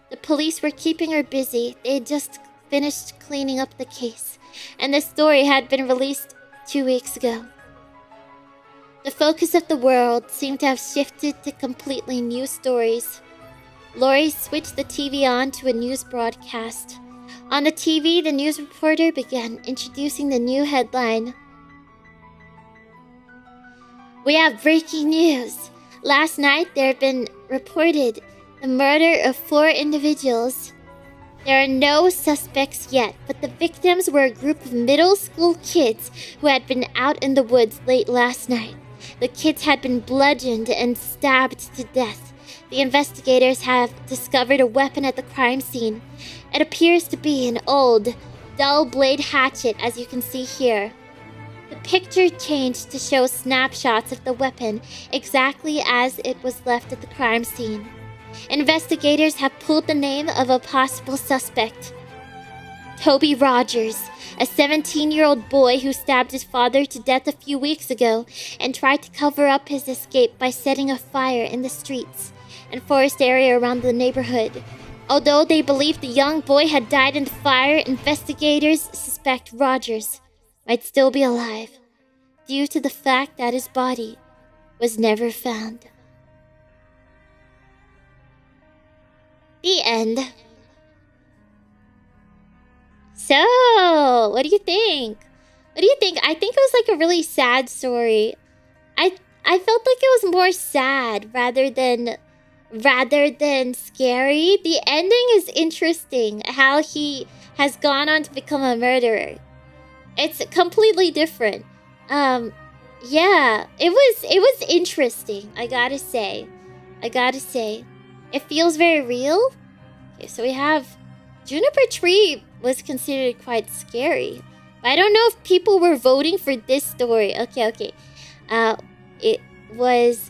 Speaker 1: The police were keeping her busy. They had just finished cleaning up the case, and the story had been released 2 weeks ago. The focus of the world seemed to have shifted to completely new stories. Lori switched the TV on to a news broadcast. On the TV, the news reporter began introducing the new headline. We have breaking news. Last night, there have been reported the murder of 4 individuals. There are no suspects yet, but the victims were a group of middle school kids who had been out in the woods late last night. The kids had been bludgeoned and stabbed to death. The investigators have discovered a weapon at the crime scene. It appears to be an old, dull blade hatchet, as you can see here. The picture changed to show snapshots of the weapon exactly as it was left at the crime scene. Investigators have pulled the name of a possible suspect. Toby Rogers, a 17-year-old boy who stabbed his father to death a few weeks ago and tried to cover up his escape by setting a fire in the streets and forest area around the neighborhood. Although they believe the young boy had died in the fire, investigators suspect Rogers might still be alive due to the fact that his body was never found. The end. So, what do you think? What do you think? I think it was like a really sad story. I felt like it was more sad rather than scary. The ending is interesting. How he has gone on to become a murderer. It's completely different. Yeah, it was interesting. I gotta say. It feels very real. Okay, so we have Juniper Tree was considered quite scary. But I don't know if people were voting for this story. Okay. It was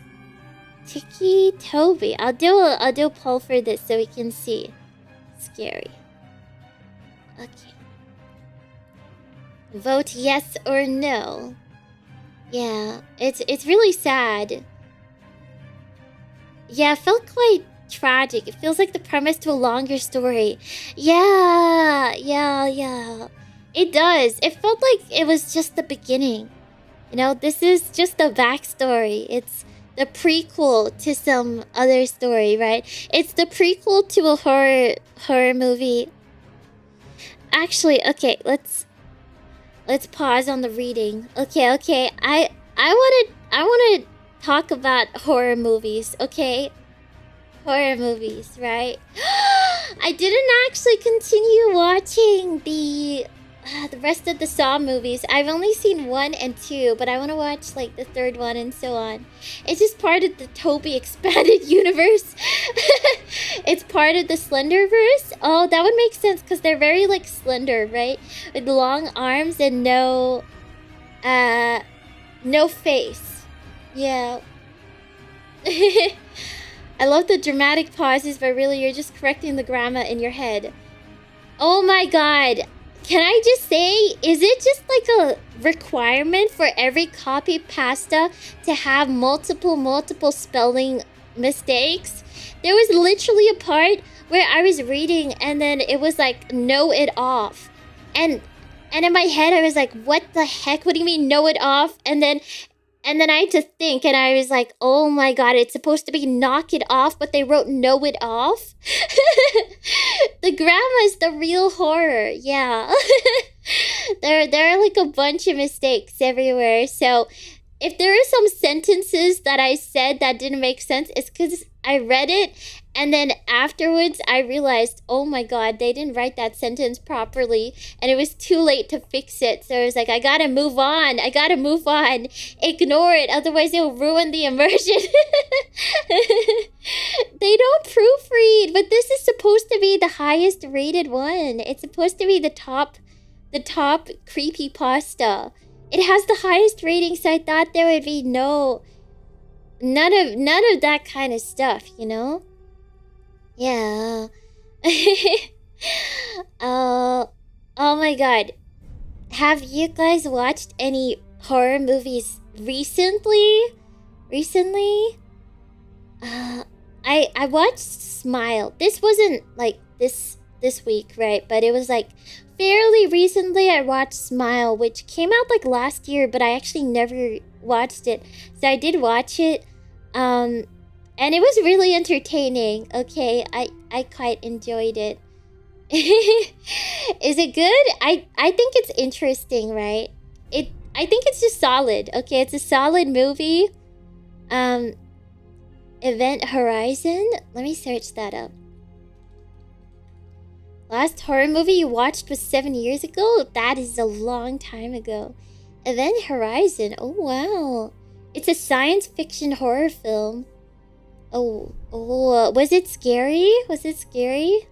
Speaker 1: Ticci Toby. I'll do a poll for this so we can see. Scary. Okay. Vote yes or no. Yeah, it's really sad. Yeah, it felt quite tragic. It feels like the premise to a longer story. Yeah. It does. It felt like it was just the beginning. You know, this is just the backstory. It's the prequel to some other story, right? It's the prequel to a horror movie. Actually, okay, let's pause on the reading. Okay. I wanna talk about horror movies, okay? Horror movies, right? I didn't actually continue watching the rest of the Saw movies. I've only seen 1 and 2, but I want to watch like the 3rd one and so on. It's just part of the Toby expanded universe. It's part of the Slenderverse. Oh, that would make sense because they're very like slender, right? With long arms and no face. Yeah. I love the dramatic pauses, but really you're just correcting the grammar in your head. Oh my god. Can I just say, is it just like a requirement for every copy pasta to have multiple spelling mistakes? There was literally a part where I was reading and then it was like, know it off. And in my head, I was like, what the heck? What do you mean, know it off? And then I had to think, and I was like, oh my god, it's supposed to be knock it off, but they wrote know it off? The grammar is the real horror, yeah. There are like a bunch of mistakes everywhere, so if there are some sentences that I said that didn't make sense, it's because I read it, and then afterwards I realized, oh my god, they didn't write that sentence properly, and it was too late to fix it. So I was like, I gotta move on. Ignore it, otherwise it'll ruin the immersion. They don't proofread, but this is supposed to be the highest rated one. It's supposed to be the top creepypasta. It has the highest rating, so I thought there would be none of that kind of stuff, you know? Yeah. Oh my god. Have you guys watched any horror movies recently? I watched Smile. This wasn't like this week, right? But it was like fairly recently I watched Smile, which came out like last year, but I actually never watched it. So I did watch it. And it was really entertaining. Okay, I quite enjoyed it. Is it good? I think it's interesting, right? I think it's just solid. Okay, it's a solid movie. Event Horizon. Let me search that up. Last horror movie you watched was 7 years ago? That is a long time ago. Event Horizon. Oh, wow. It's a science fiction horror film. Oh, was it scary? Was it scary?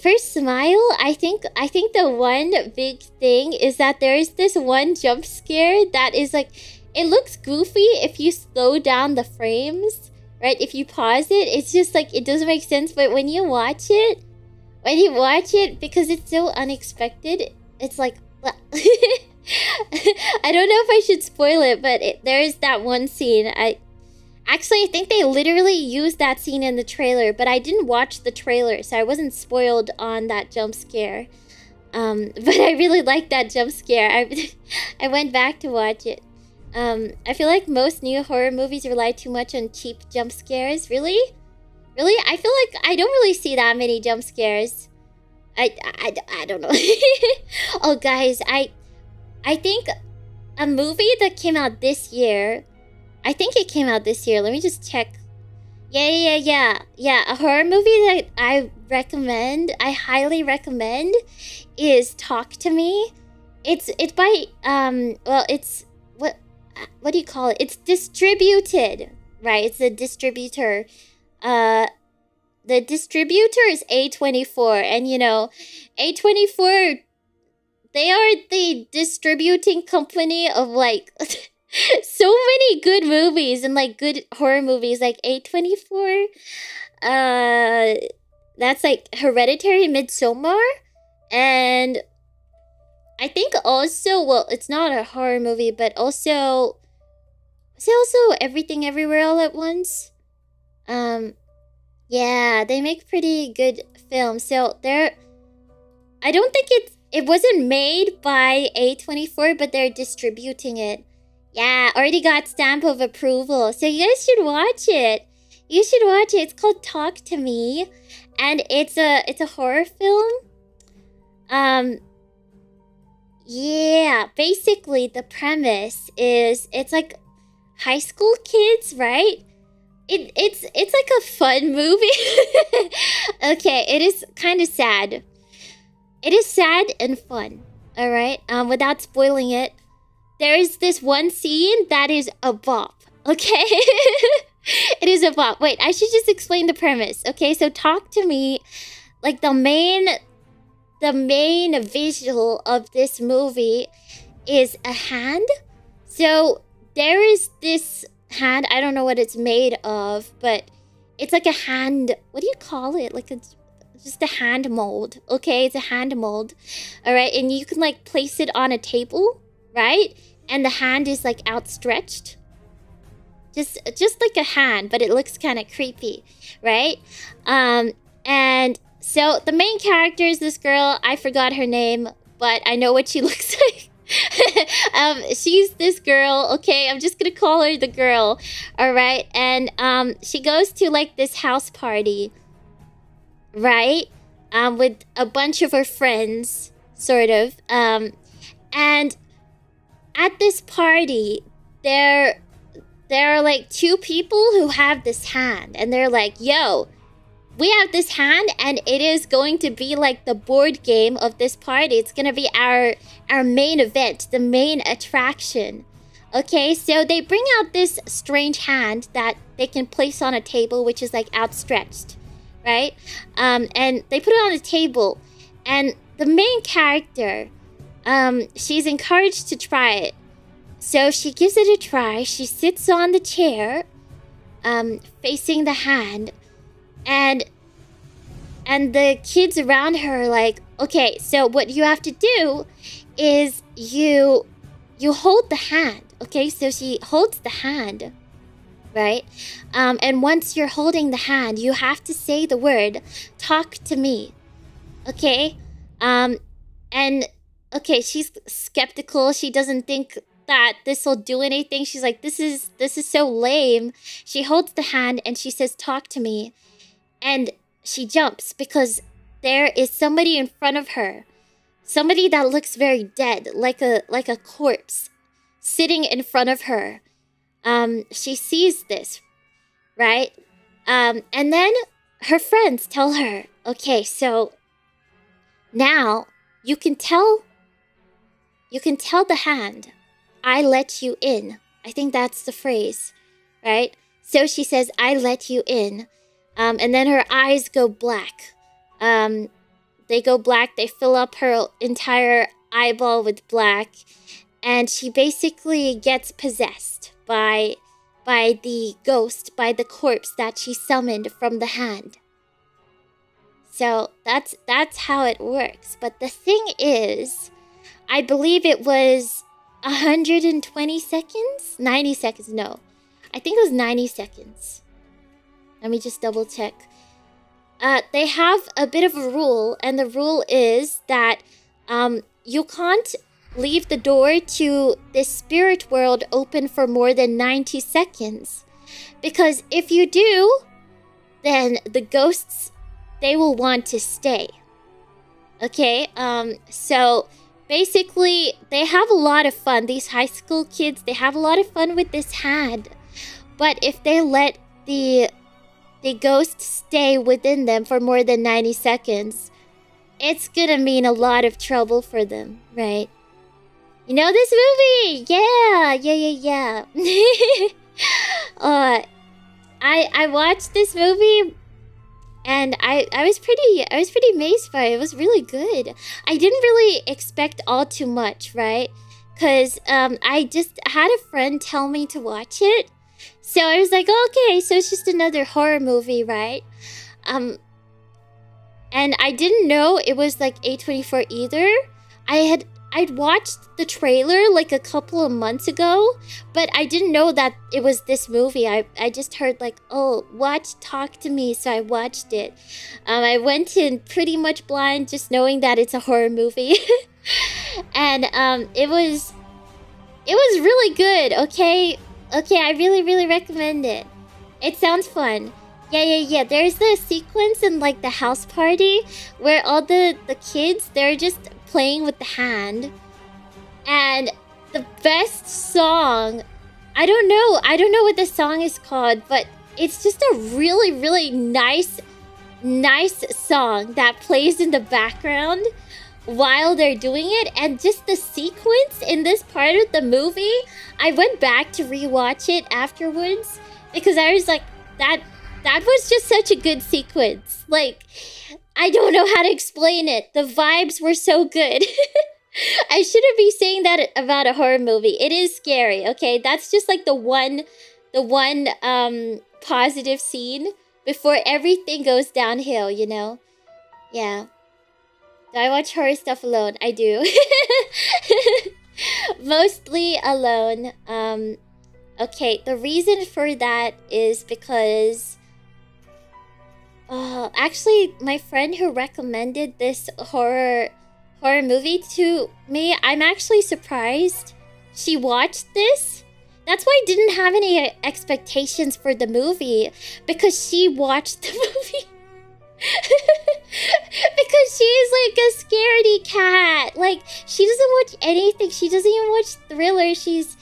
Speaker 1: First Smile, I think the one big thing is that there is this one jump scare that is like, it looks goofy if you slow down the frames, right? If you pause it, it's just like, it doesn't make sense. But when you watch it, because it's so unexpected, it's like, I don't know if I should spoil it, but there's that one scene. Actually, I think they literally used that scene in the trailer, but I didn't watch the trailer, so I wasn't spoiled on that jump scare. But I really liked that jump scare. I went back to watch it. I feel like most new horror movies rely too much on cheap jump scares. Really? Really? I feel like I don't really see that many jump scares. I don't know. Oh, guys, I think a movie that came out this year... I think it came out this year. Let me just check. Yeah. A horror movie that I highly recommend is Talk to Me. It's by well, it's what do you call it? It's distributed, right? It's a distributor. The distributor is A24, and you know, A24, they are the distributing company of like so many good movies and like good horror movies, like A24. That's like Hereditary, Midsommar, and I think also, well, it's not a horror movie, but also, is it also Everything Everywhere All at Once? Yeah, they make pretty good films. So I don't think it wasn't made by A24, but they're distributing it. Yeah, already got stamp of approval. So you guys should watch it. You should watch it. It's called Talk to Me, and it's a horror film. Yeah, basically the premise is it's like high school kids, right? It's like a fun movie. Okay, it is kind of sad. It is sad and fun. All right. Without spoiling it, there is this one scene that is a bop. Okay. It is a bop. Wait, I should just explain the premise. Okay, so Talk to Me, like the main visual of this movie is a hand. So there is this hand, I don't know what it's made of, but it's like a hand, what do you call it? Like just a hand mold. Okay, it's a hand mold. All right, and you can like place it on a table, right? And the hand is like outstretched. Just like a hand, but it looks kind of creepy, right? And so the main character is this girl. I forgot her name, but I know what she looks like. She's this girl. Okay, I'm just gonna call her the girl. All right, and she goes to like this house party, right? With a bunch of her friends, sort of. And at this party, there are like two people who have this hand, and they're like, yo, we have this hand, and it is going to be like the board game of this party. It's gonna be our main event, the main attraction. Okay, so they bring out this strange hand that they can place on a table, which is like outstretched, right? And they put it on the table, and the main character, she's encouraged to try it. So she gives it a try. She sits on the chair, facing the hand, and the kids around her are like, okay, so what you have to do is you hold the hand. Okay, so she holds the hand, right? And once you're holding the hand, you have to say the word, talk to me. Okay? And okay, she's skeptical. She doesn't think that this will do anything. She's like, this is so lame. She holds the hand and she says, talk to me. And she jumps because there is somebody in front of her. Somebody that looks very dead, like a corpse, sitting in front of her. She sees this, right? And then her friends tell her, okay, so now you can tell the hand, I let you in. I think that's the phrase, right? So she says, I let you in. And then her eyes go black. They go black. They fill up her entire eyeball with black. And she basically gets possessed by the ghost, by the corpse that she summoned from the hand. So that's how it works. But the thing is, I believe it was 120 seconds? 90 seconds, no. I think it was 90 seconds. Let me just double check. They have a bit of a rule, and the rule is that you can't leave the door to this spirit world open for more than 90 seconds. Because if you do, then the ghosts, they will want to stay. Okay, so basically, they have a lot of fun. These high school kids, they have a lot of fun with this hand. But if they let the ghost stay within them for more than 90 seconds, it's gonna mean a lot of trouble for them, right? You know this movie? Yeah. I watched this movie and I was pretty amazed by it. It was really good. I didn't really expect all too much, right? Cause I just had a friend tell me to watch it. So I was like, okay, so it's just another horror movie, right? And I didn't know it was like A24 either. I'd watched the trailer like a couple of months ago, but I didn't know that it was this movie. I just heard like, oh, talk to me, so I watched it. I went in pretty much blind, just knowing that it's a horror movie. And it was really good, okay? Okay, I really recommend it. It sounds fun. Yeah. There's the sequence in like the house party where all the kids, they're just playing with the hand. And the best song, I don't know what the song is called, but it's just a really nice song that plays in the background while they're doing it. And just the sequence in this part of the movie, I went back to rewatch it afterwards because I was like, that was just such a good sequence. Like, I don't know how to explain it. The vibes were so good. I shouldn't be saying that about a horror movie. It is scary, okay? That's just like the one positive scene before everything goes downhill, you know? Yeah. Do I watch horror stuff alone? I do. Mostly alone. Okay, the reason for that is because actually my friend who recommended this horror movie to me, I'm actually surprised she watched this. That's why I didn't have any expectations for the movie, because she watched the movie. Because she's like a scaredy cat. Like, she doesn't watch anything. She doesn't even watch thriller. She's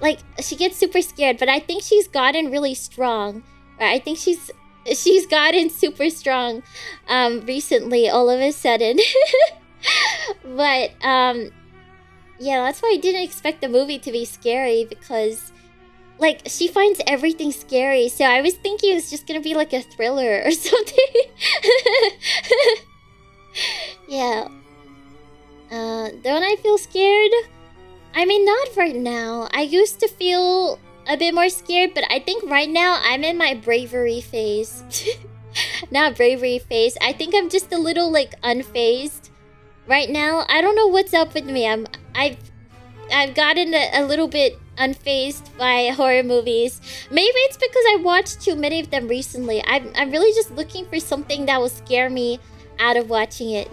Speaker 1: like, she gets super scared, but I think she's gotten really strong. Right? I think she's gotten super strong recently, all of a sudden. But yeah, that's why I didn't expect the movie to be scary, because like, she finds everything scary, so I was thinking it was just gonna be like a thriller or something. Yeah. Don't I feel scared? I mean, not right now. I used to feel a bit more scared, but I think right now I'm in my bravery phase. Not bravery phase. I think I'm just a little like unfazed right now. I don't know what's up with me. I've gotten a little bit unfazed by horror movies. Maybe it's because I watched too many of them recently. I'm really just looking for something that will scare me out of watching it.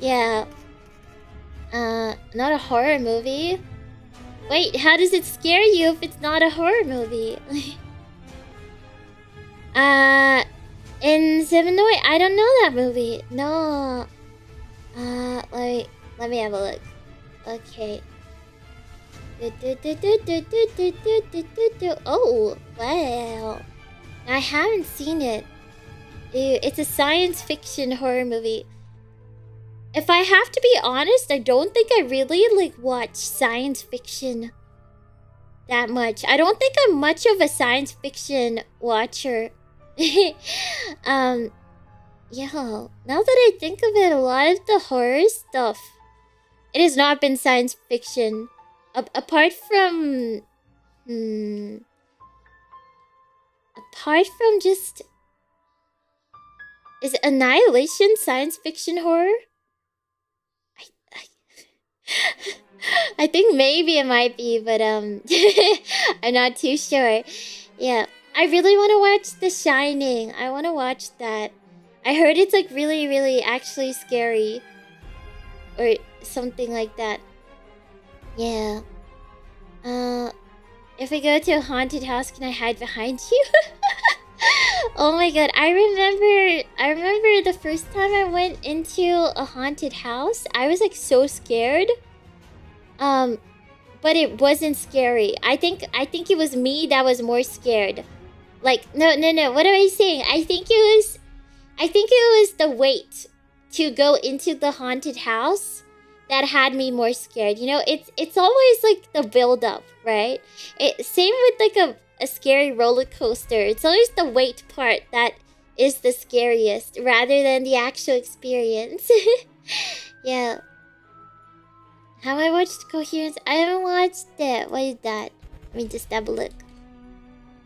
Speaker 1: Yeah. Not a horror movie. Wait, how does it scare you if it's not a horror movie? In Seven Way, I don't know that movie. No. Let me have a look. Okay. Oh, wow. I haven't seen it. Ew, it's a science fiction horror movie. If I have to be honest, I don't think I really like watch science fiction that much. I don't think I'm much of a science fiction watcher. Yeah, now that I think of it, a lot of the horror stuff, it has not been science fiction. Apart from just, is Annihilation science fiction horror? I think maybe it might be, but I'm not too sure. Yeah, I really want to watch The Shining. I want to watch that. I heard it's like really, really actually scary, or something like that. Yeah. If we go to a haunted house, can I hide behind you? Oh my god, I remember the first time I went into a haunted house, I was like so scared. But it wasn't scary. I think it was me that was more scared. Like, no, what am I saying? I think it was the wait to go into the haunted house that had me more scared. You know, it's always like the build up, right? Same with like a scary roller coaster. It's always the wait part that is the scariest rather than the actual experience. Yeah. Have I watched Coherence? I haven't watched it. What is that? Let me just have a look.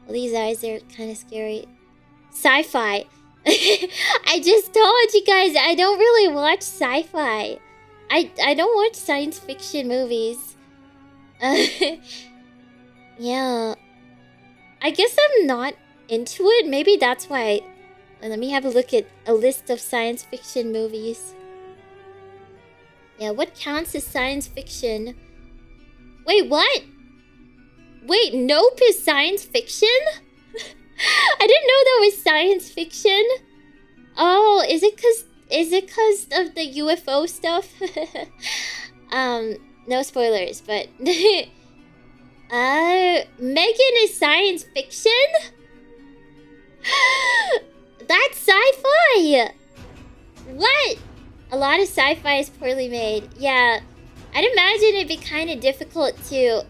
Speaker 1: Well, these eyes are kind of scary. Sci-fi. I just told you guys I don't really watch sci-fi. I don't watch science fiction movies. Yeah. I guess I'm not into it. Maybe that's why. Let me have a look at a list of science fiction movies. Yeah, what counts as science fiction? Wait, what? Wait, Nope is science fiction? I didn't know that was science fiction. Oh, is it cause of the UFO stuff? No spoilers, but Megan is science fiction? That's sci-fi. What? A lot of sci-fi is poorly made. Yeah, I'd imagine it'd be kind of difficult to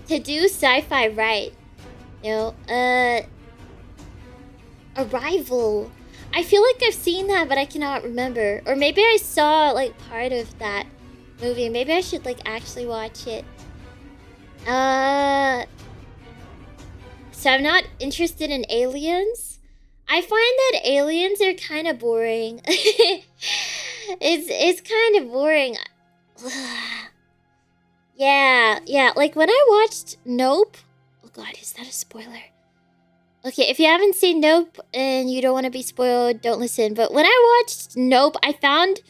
Speaker 1: do sci-fi right. You know, Arrival. I feel like I've seen that, but I cannot remember. Or maybe I saw like part of that movie. Maybe I should like actually watch it. So I'm not interested in aliens. I find that aliens are kind of boring. It's kind of boring. Yeah. Like when I watched Nope. Oh god, is that a spoiler? Okay, if you haven't seen Nope and you don't want to be spoiled, don't listen. But when I watched Nope, I found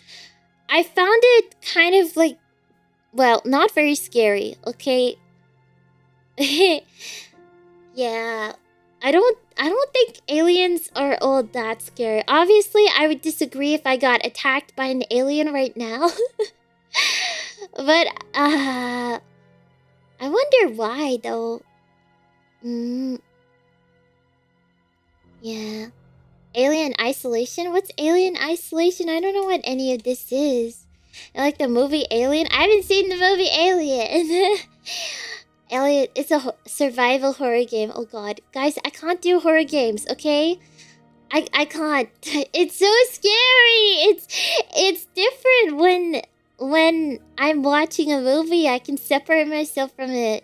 Speaker 1: it kind of like, well, not very scary. Okay. Yeah. I don't think aliens are all that scary. Obviously, I would disagree if I got attacked by an alien right now. But I wonder why though. Yeah. Alien Isolation? What's Alien Isolation? I don't know what any of this is. Like the movie Alien? I haven't seen the movie Alien. Alien, it's a survival horror game. Oh god. Guys, I can't do horror games, okay? I can't. It's so scary. It's different when I'm watching a movie. I can separate myself from it.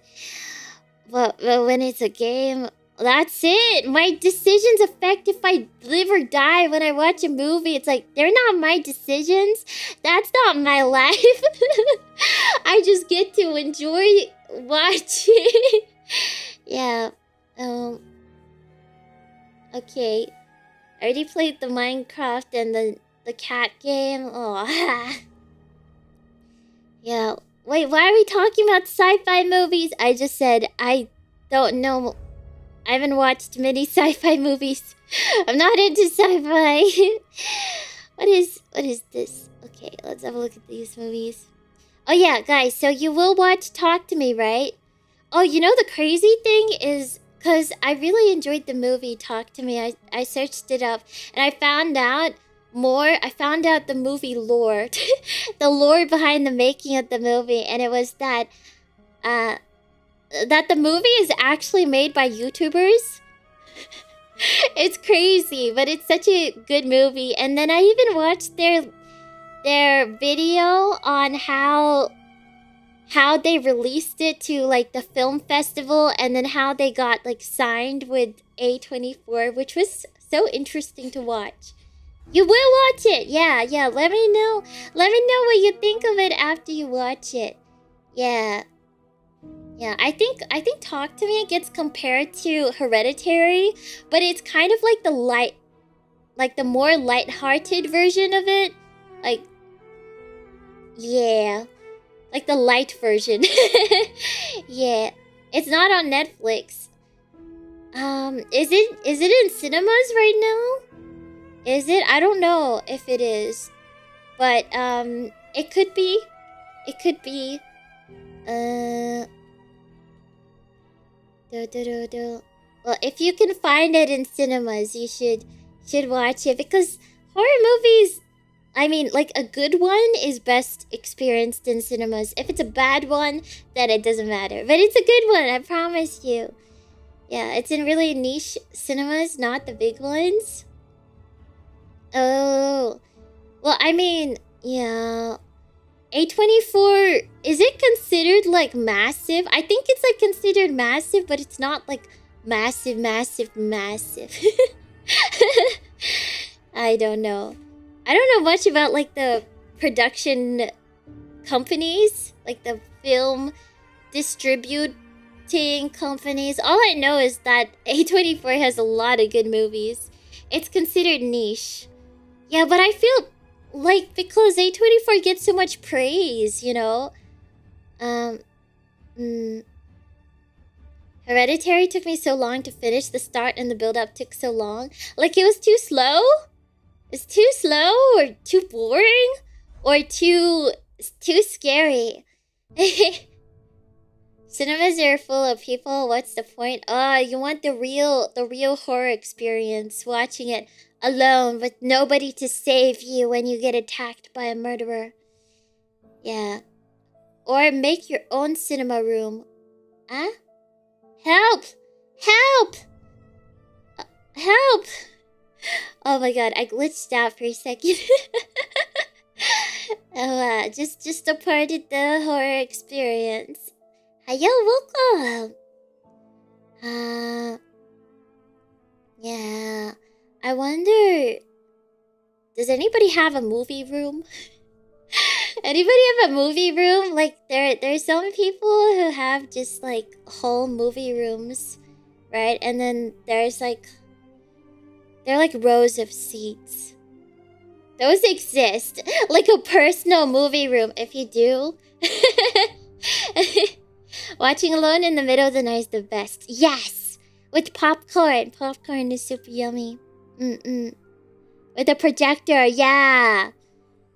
Speaker 1: But when it's a game, that's it. My decisions affect if I live or die. When I watch a movie, it's like, they're not my decisions. That's not my life. I just get to enjoy watching. Yeah. Okay. I already played the Minecraft and the cat game. Oh. Yeah. Wait, why are we talking about sci-fi movies? I just said I don't know I haven't watched many sci-fi movies. I'm not into sci-fi. What is this? Okay, let's have a look at these movies. Oh yeah, guys, so you will watch Talk to Me, right? Oh, you know the crazy thing is, because I really enjoyed the movie Talk to Me, I searched it up, and I found out the movie lore. The lore behind the making of the movie, and it was that the movie is actually made by YouTubers. It's crazy, but it's such a good movie. And then I even watched their video on how they released it to like the film festival, and then how they got like signed with A24, which was so interesting to watch. You will watch it, yeah. Let me know what you think of it after you watch it. Yeah. I think Talk to Me gets compared to Hereditary, but it's kind of like the more light-hearted version of it. Like, yeah. Like the light version. Yeah. It's not on Netflix. Is it in cinemas right now? Is it? I don't know if it is. But, it could be. It could be. Well, if you can find it in cinemas, you should watch it, because horror movies, I mean, like a good one is best experienced in cinemas. If it's a bad one, then it doesn't matter. But it's a good one, I promise you. Yeah, it's in really niche cinemas, not the big ones. Oh, well, I mean, yeah. A24, is it considered like massive? I think it's like considered massive, but it's not like massive. I don't know. I don't know much about like the production companies, like the film distributing companies. All I know is that A24 has a lot of good movies. It's considered niche. Yeah, but I feel like, because A24 gets so much praise, you know? Hereditary took me so long to finish. The start and the build-up took so long. Like, it was too slow? It's too slow? Or too boring? Or too scary? Cinemas are full of people. What's the point? You want the real horror experience. Watching it alone with nobody to save you when you get attacked by a murderer. Yeah. Or make your own cinema room. Huh? Help! Help! Help! Oh my god, I glitched out for a second. Just departed the horror experience. Hiyo, welcome! Yeah. I wonder, does anybody have a movie room? Anybody have a movie room? Like, there's some people who have just like whole movie rooms, right? And then there's like, they're like rows of seats. Those exist. Like a personal movie room, if you do. Watching alone in the middle of the night is the best. Yes! With popcorn. Popcorn is super yummy. With a projector, yeah.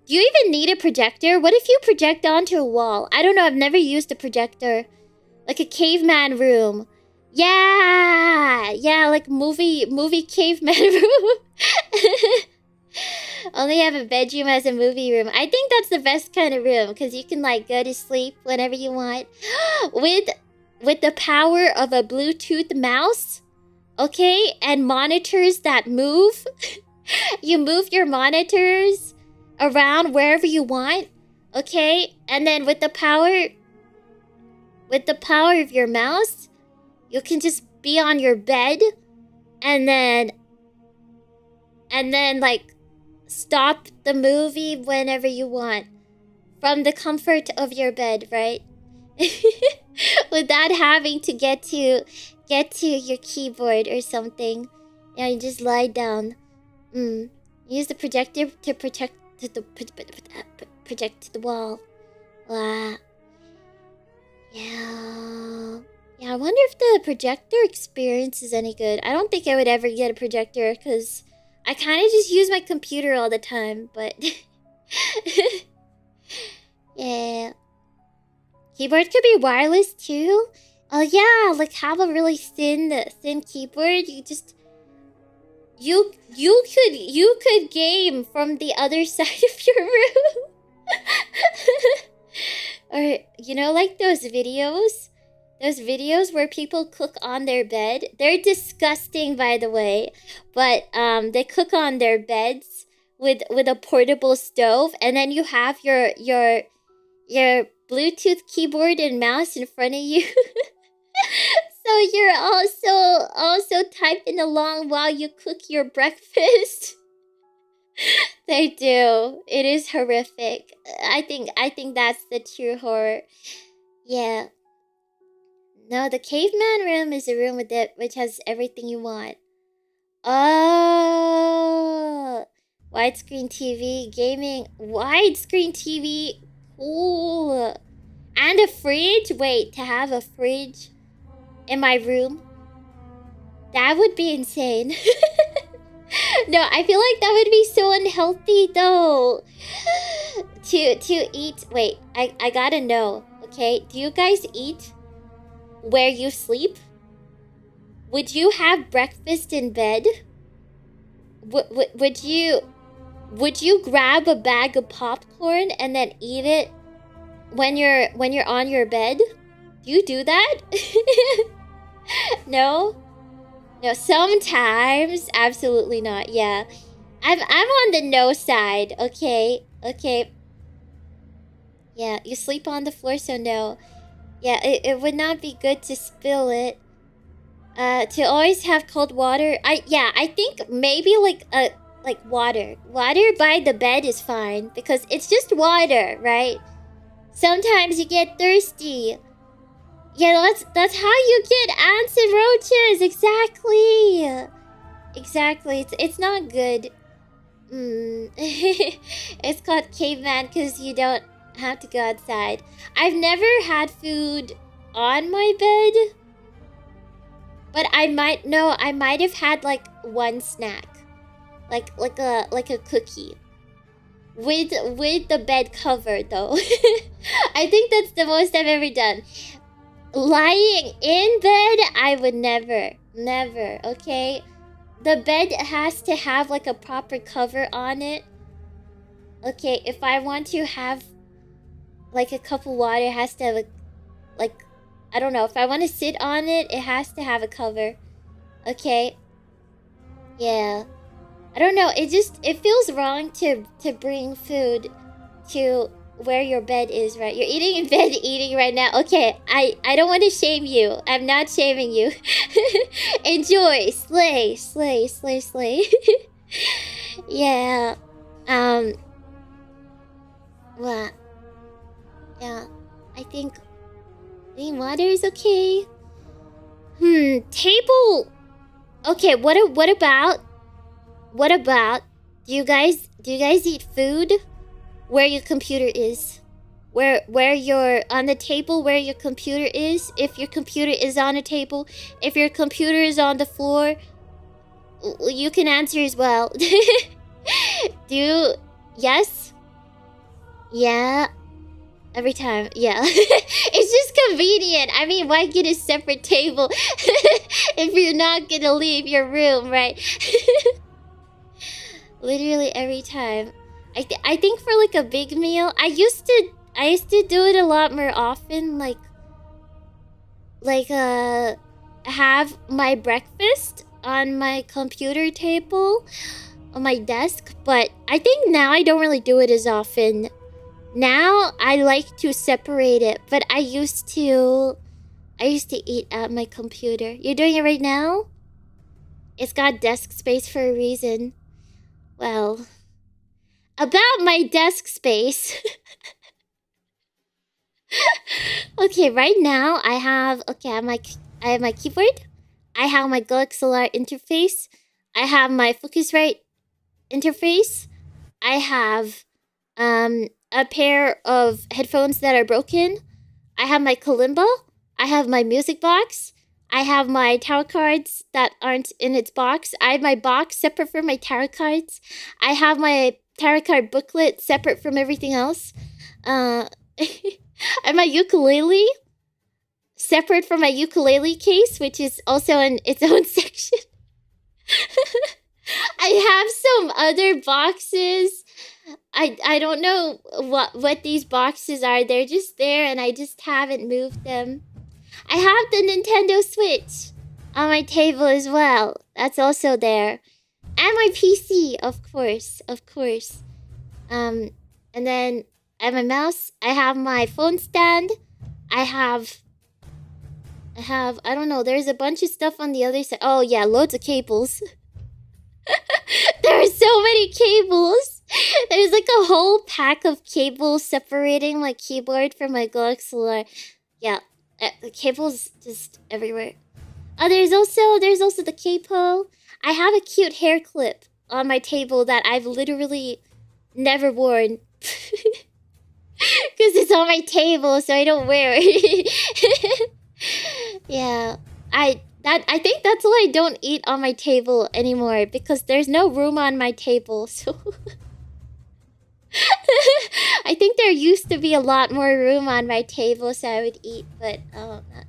Speaker 1: Do you even need a projector? What if you project onto a wall? I don't know, I've never used a projector. Like a caveman room. Yeah! Yeah, like movie caveman room. Only have a bedroom as a movie room. I think that's the best kind of room, because you can like go to sleep whenever you want. With the power of a Bluetooth mouse. Okay, and monitors that move. You move your monitors around wherever you want. Okay, and then with the power of your mouse, you can just be on your bed and then like stop the movie whenever you want from the comfort of your bed, right? Without having to get to your keyboard or something. Yeah, you just lie down. Use the projector to project to the wall. Wow. Yeah. Yeah, I wonder if the projector experience is any good. I don't think I would ever get a projector because I kind of just use my computer all the time, but... yeah. Keyboard could be wireless too? Oh yeah, like have a really thin keyboard. You could game from the other side of your room. Or you know, like those videos where people cook on their bed. They're disgusting, by the way, but they cook on their beds with a portable stove, and then you have your Bluetooth keyboard and mouse in front of you. So you're also typing along while you cook your breakfast. They do. It is horrific. I think that's the true horror. Yeah. No, the caveman room is a room which has everything you want. Oh, widescreen TV, gaming, widescreen TV. Cool. And a fridge? Wait, to have a fridge in my room? That would be insane. No, I feel like that would be so unhealthy though. To eat. Wait, I gotta know. Okay, do you guys eat where you sleep? Would you have breakfast in bed? Would you grab a bag of popcorn and then eat it when you're on your bed? Do you do that? No? No, sometimes. Absolutely not. Yeah. I'm on the no side. Okay. Okay. Yeah, you sleep on the floor, so no. Yeah, it would not be good to spill it. To always have cold water. I think maybe like water. Water by the bed is fine because it's just water, right? Sometimes you get thirsty. Yeah, that's how you get ants and roaches. Exactly. It's not good. It's called caveman because you don't have to go outside. I've never had food on my bed, but I might have had like one snack, like a cookie, with the bed cover though. I think that's the most I've ever done. Lying in bed, I would never. Okay, the bed has to have like a proper cover on it. Okay, if I want to have like a cup of water, it has to have I don't know, if I want to sit on it, it has to have a cover. Okay. Yeah. I don't know, it feels wrong to bring food to where your bed is, right? You're eating in bed, eating right now. Okay, I don't want to shame you. I'm not shaming you. Enjoy. Slay. Yeah. What? Yeah. I think water is okay. Table. Okay, what about do you guys eat food where your computer is? Where you're on the table where your computer is? If your computer is on a table, if your computer is on the floor, you can answer as well. Yes? Yeah. Every time, yeah. It's just convenient. I mean, why get a separate table if you're not gonna leave your room, right? Literally every time. I think for like a big meal, I used to do it a lot more often, have my breakfast on my computer table on my desk, but I think now I don't really do it as often. Now I like to separate it, but I used to eat at my computer. You're doing it right now? It's got desk space for a reason. Well, about my desk space. Okay, right now I have my keyboard. I have my XLR interface. I have my Focusrite interface. I have a pair of headphones that are broken. I have my kalimba. I have my music box. I have my tarot cards that aren't in its box. I have my box separate from my tarot cards. I have my tarot card booklet separate from everything else. And my ukulele separate from my ukulele case, which is also in its own section. I have some other boxes. I don't know what these boxes are. They're just there and I just haven't moved them. I have the Nintendo Switch on my table as well. That's also there. And my PC, of course. And then I have my mouse. I have my phone stand. I have, I don't know, there's a bunch of stuff on the other side. Oh yeah, loads of cables. There are so many cables. There's like a whole pack of cables separating my keyboard from my DSLR. Yeah, the cables just everywhere. There's also the capo. I have a cute hair clip on my table that I've literally never worn. Because it's on my table, so I don't wear it. Yeah, I think that's why I don't eat on my table anymore, because there's no room on my table, so... I think there used to be a lot more room on my table, so I would eat, but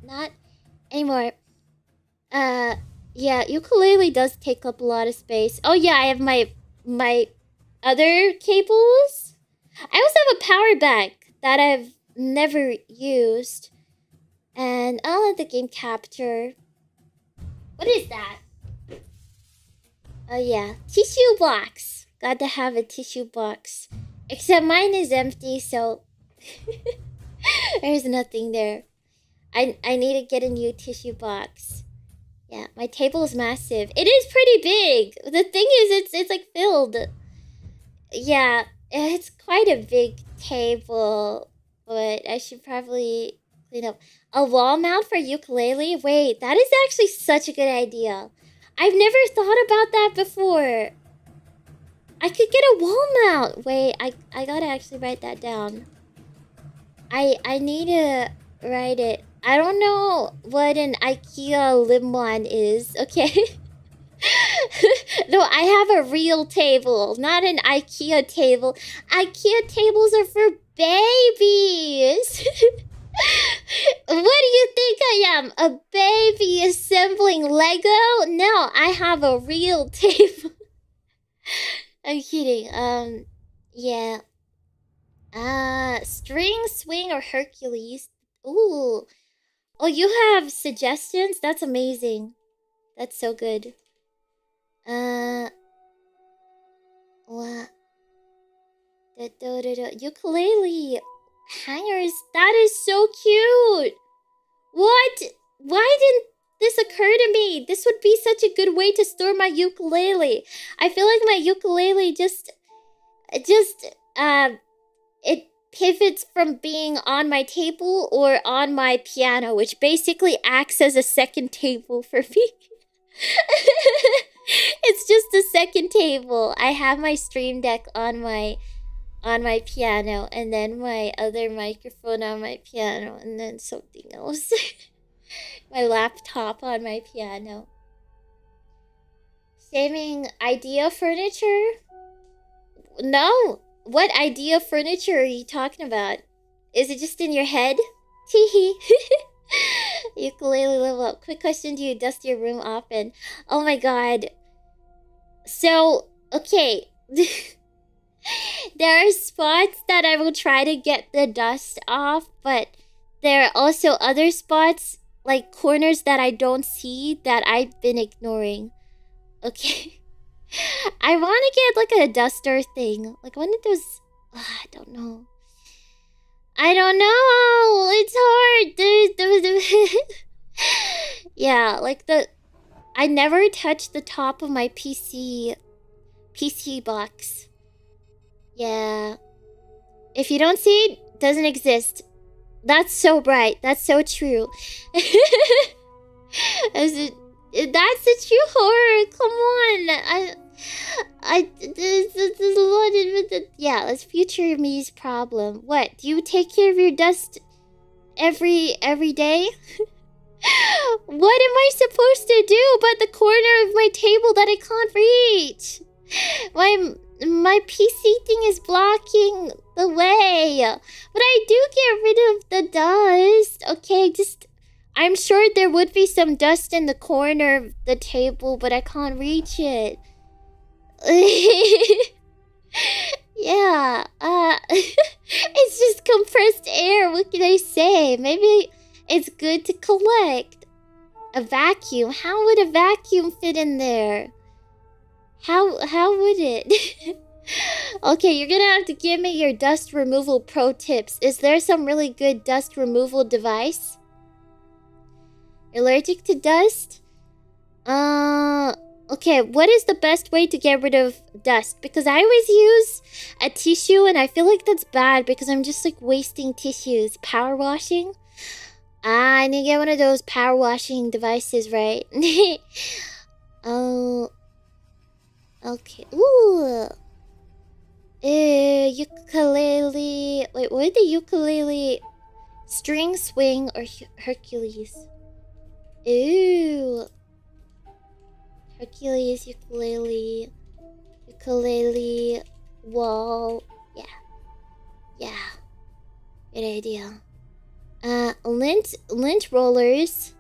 Speaker 1: not anymore. Yeah, ukulele does take up a lot of space. Oh yeah, I have my other cables. I also have a power bank that I've never used. And the game capture. What is that? Oh yeah, tissue box. Got to have a tissue box. Except mine is empty, so there's nothing there. I need to get a new tissue box. Yeah, my table is massive. It is pretty big. The thing is, it's like filled. Yeah, it's quite a big table, but I should probably clean up. A wall mount for ukulele? Wait, that is actually such a good idea. I've never thought about that before. I could get a wall mount. Wait, I gotta actually write that down. I need to write it. I don't know what an IKEA Limwan is, okay? No, I have a real table, not an IKEA table. IKEA tables are for babies. What do you think I am? A baby assembling Lego? No, I have a real table. I'm kidding. Yeah. String, swing, or Hercules? Ooh. Oh, you have suggestions? That's amazing. That's so good. What? Ukulele hangers. That is so cute. What? Why didn't this occur to me? This would be such a good way to store my ukulele. I feel like my ukulele just it pivots from being on my table or on my piano, which basically acts as a second table for me. It's just a second table. I have my stream deck on my piano, and then my other microphone on my piano, and then something else. My laptop on my piano. Saving idea furniture? No. What idea furniture are you talking about? Is it just in your head? Teehee. Ukulele level up. Quick question, do you dust your room often? Oh my god. So, okay. There are spots that I will try to get the dust off, but there are also other spots, like corners that I don't see, that I've been ignoring. Okay. I want to get like a duster thing. Like one of those... I don't know. It's hard. Yeah, like I never touched the top of my PC box. Yeah. If you don't see it, doesn't exist. That's so bright. That's so true. That's a true horror. Come on. Yeah, that's future me's problem. What? Do you take care of your dust every day? What am I supposed to do about the corner of my table that I can't reach? My PC thing is blocking the way. But I do get rid of the dust. Okay, I'm sure there would be some dust in the corner of the table, but I can't reach it. Yeah, it's just compressed air. What can I say? Maybe it's good to collect. A vacuum. How would a vacuum fit in there? How would it? Okay, you're gonna have to give me your dust removal pro tips. Is there some really good dust removal device? Allergic to dust? Okay, what is the best way to get rid of dust? Because I always use a tissue and I feel like that's bad because I'm just like wasting tissues. Power washing? I need to get one of those power washing devices, right? Oh. Okay. Ooh. Ukulele. Wait, what is the ukulele? String, swing, or Hercules? Ooh. Hercules, ukulele, wall. Yeah. Good idea. Lint rollers.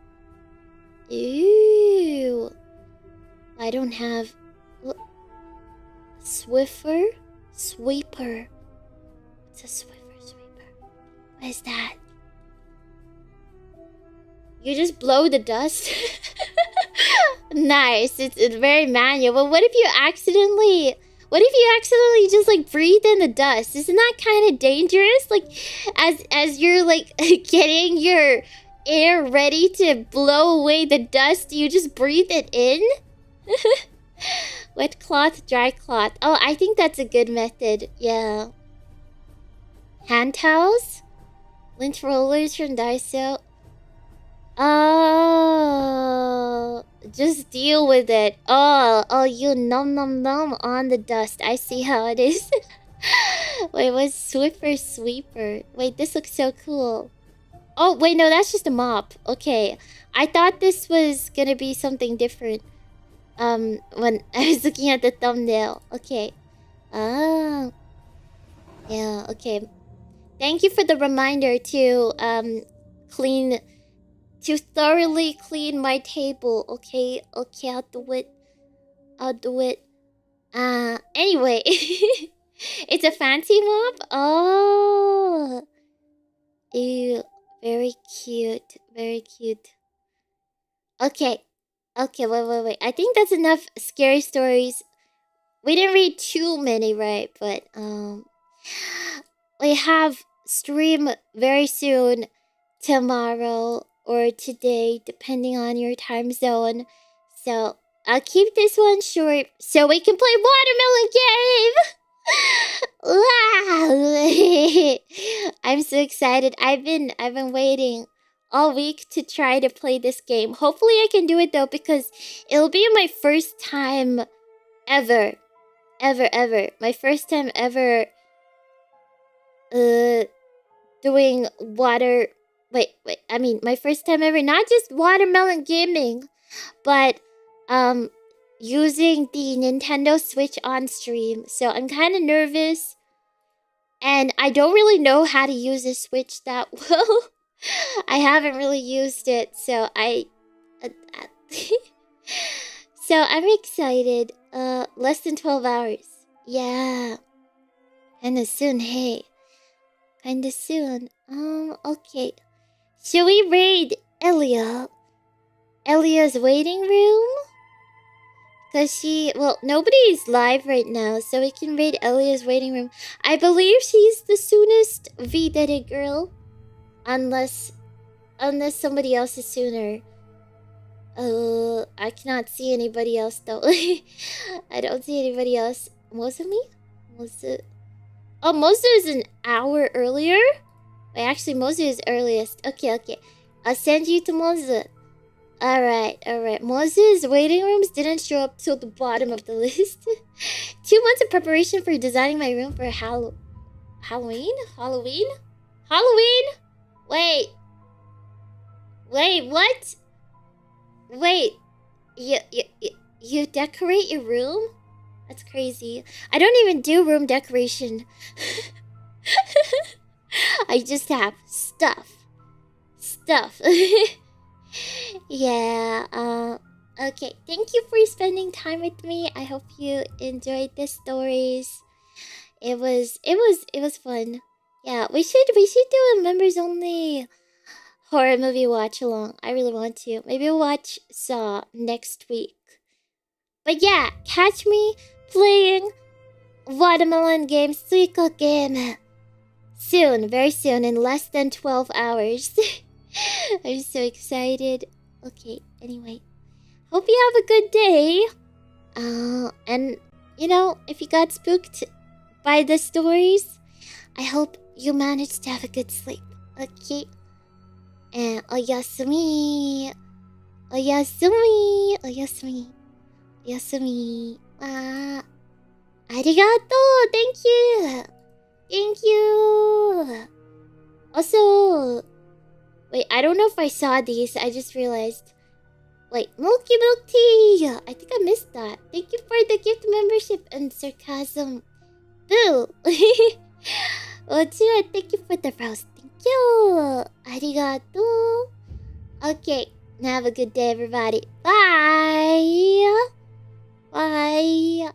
Speaker 1: Ooh. I don't have Sweeper. What's a sweeper? What is that? You just blow the dust? Nice. It's very manual. But what if you accidentally just like breathe in the dust? Isn't that kind of dangerous? Like as you're like getting your air ready to blow away the dust, you just breathe it in? Wet cloth, dry cloth. Oh, I think that's a good method. Yeah. Hand towels? Lint rollers from Daiso. Oh, just deal with it. Oh, you nom on the dust. I see how it is. Wait, what's Swiffer Sweeper? Wait, this looks so cool. Oh, wait, no, that's just a mop. Okay. I thought this was gonna be something different. When I was looking at the thumbnail. Okay. Ah. Yeah, okay. Thank you for the reminder to, to thoroughly clean my table. Okay, I'll do it. Anyway. It's a fancy mop? Oh. Ew. Very cute. Okay, wait. I think that's enough scary stories. We didn't read too many, right? But, we have stream very soon, tomorrow or today, depending on your time zone. So I'll keep this one short so we can play watermelon game. I'm so excited. I've been waiting all week to try to play this game. Hopefully I can do it though, because it'll be my first time ever. My first time ever doing water. Wait. I mean, my first time ever, not just watermelon gaming, but using the Nintendo Switch on stream. So I'm kind of nervous, and I don't really know how to use the Switch that well. I haven't really used it, so so I'm excited. Less than 12 hours. Yeah. Kinda soon, hey. Kinda soon. Okay. Should we raid Elia's waiting room? Cause nobody's live right now, so we can raid Elia's waiting room. I believe she's the soonest V-Dere girl. Unless somebody else is sooner. I cannot see anybody else though. I don't see anybody else. Mozumi? Oh, Mozu is an hour earlier? Wait, actually, Mozu is earliest. Okay. I'll send you to Mozu. Alright. Mozu's waiting rooms didn't show up till the bottom of the list. 2 months of preparation for designing my room for Halloween? Wait, Wait, what? Wait, you decorate your room? That's crazy. I don't even do room decoration. I just have stuff. Yeah, okay. Thank you for spending time with me. I hope you enjoyed the stories. It was fun. Yeah, we should do a members only horror movie watch along. I really want to. Maybe we'll watch Saw next week. But yeah, catch me playing Watermelon Game Suika Game soon, very soon, in less than 12 hours. I'm so excited. Okay, anyway. Hope you have a good day. And, you know, if you got spooked by the stories, I hope you managed to have a good sleep. Okay? And oyasumi. Oyasumi. Oyasumi. Oyasumi. Arigato. Thank you. Thank you. Also, wait, I don't know if I saw these. I just realized. Wait, Milky Milk Tea! I think I missed that. Thank you for the gift membership and sarcasm. Boo! Otsura, thank you for the rose. Thank you! Arigato! Okay, now have a good day, everybody. Bye! Bye!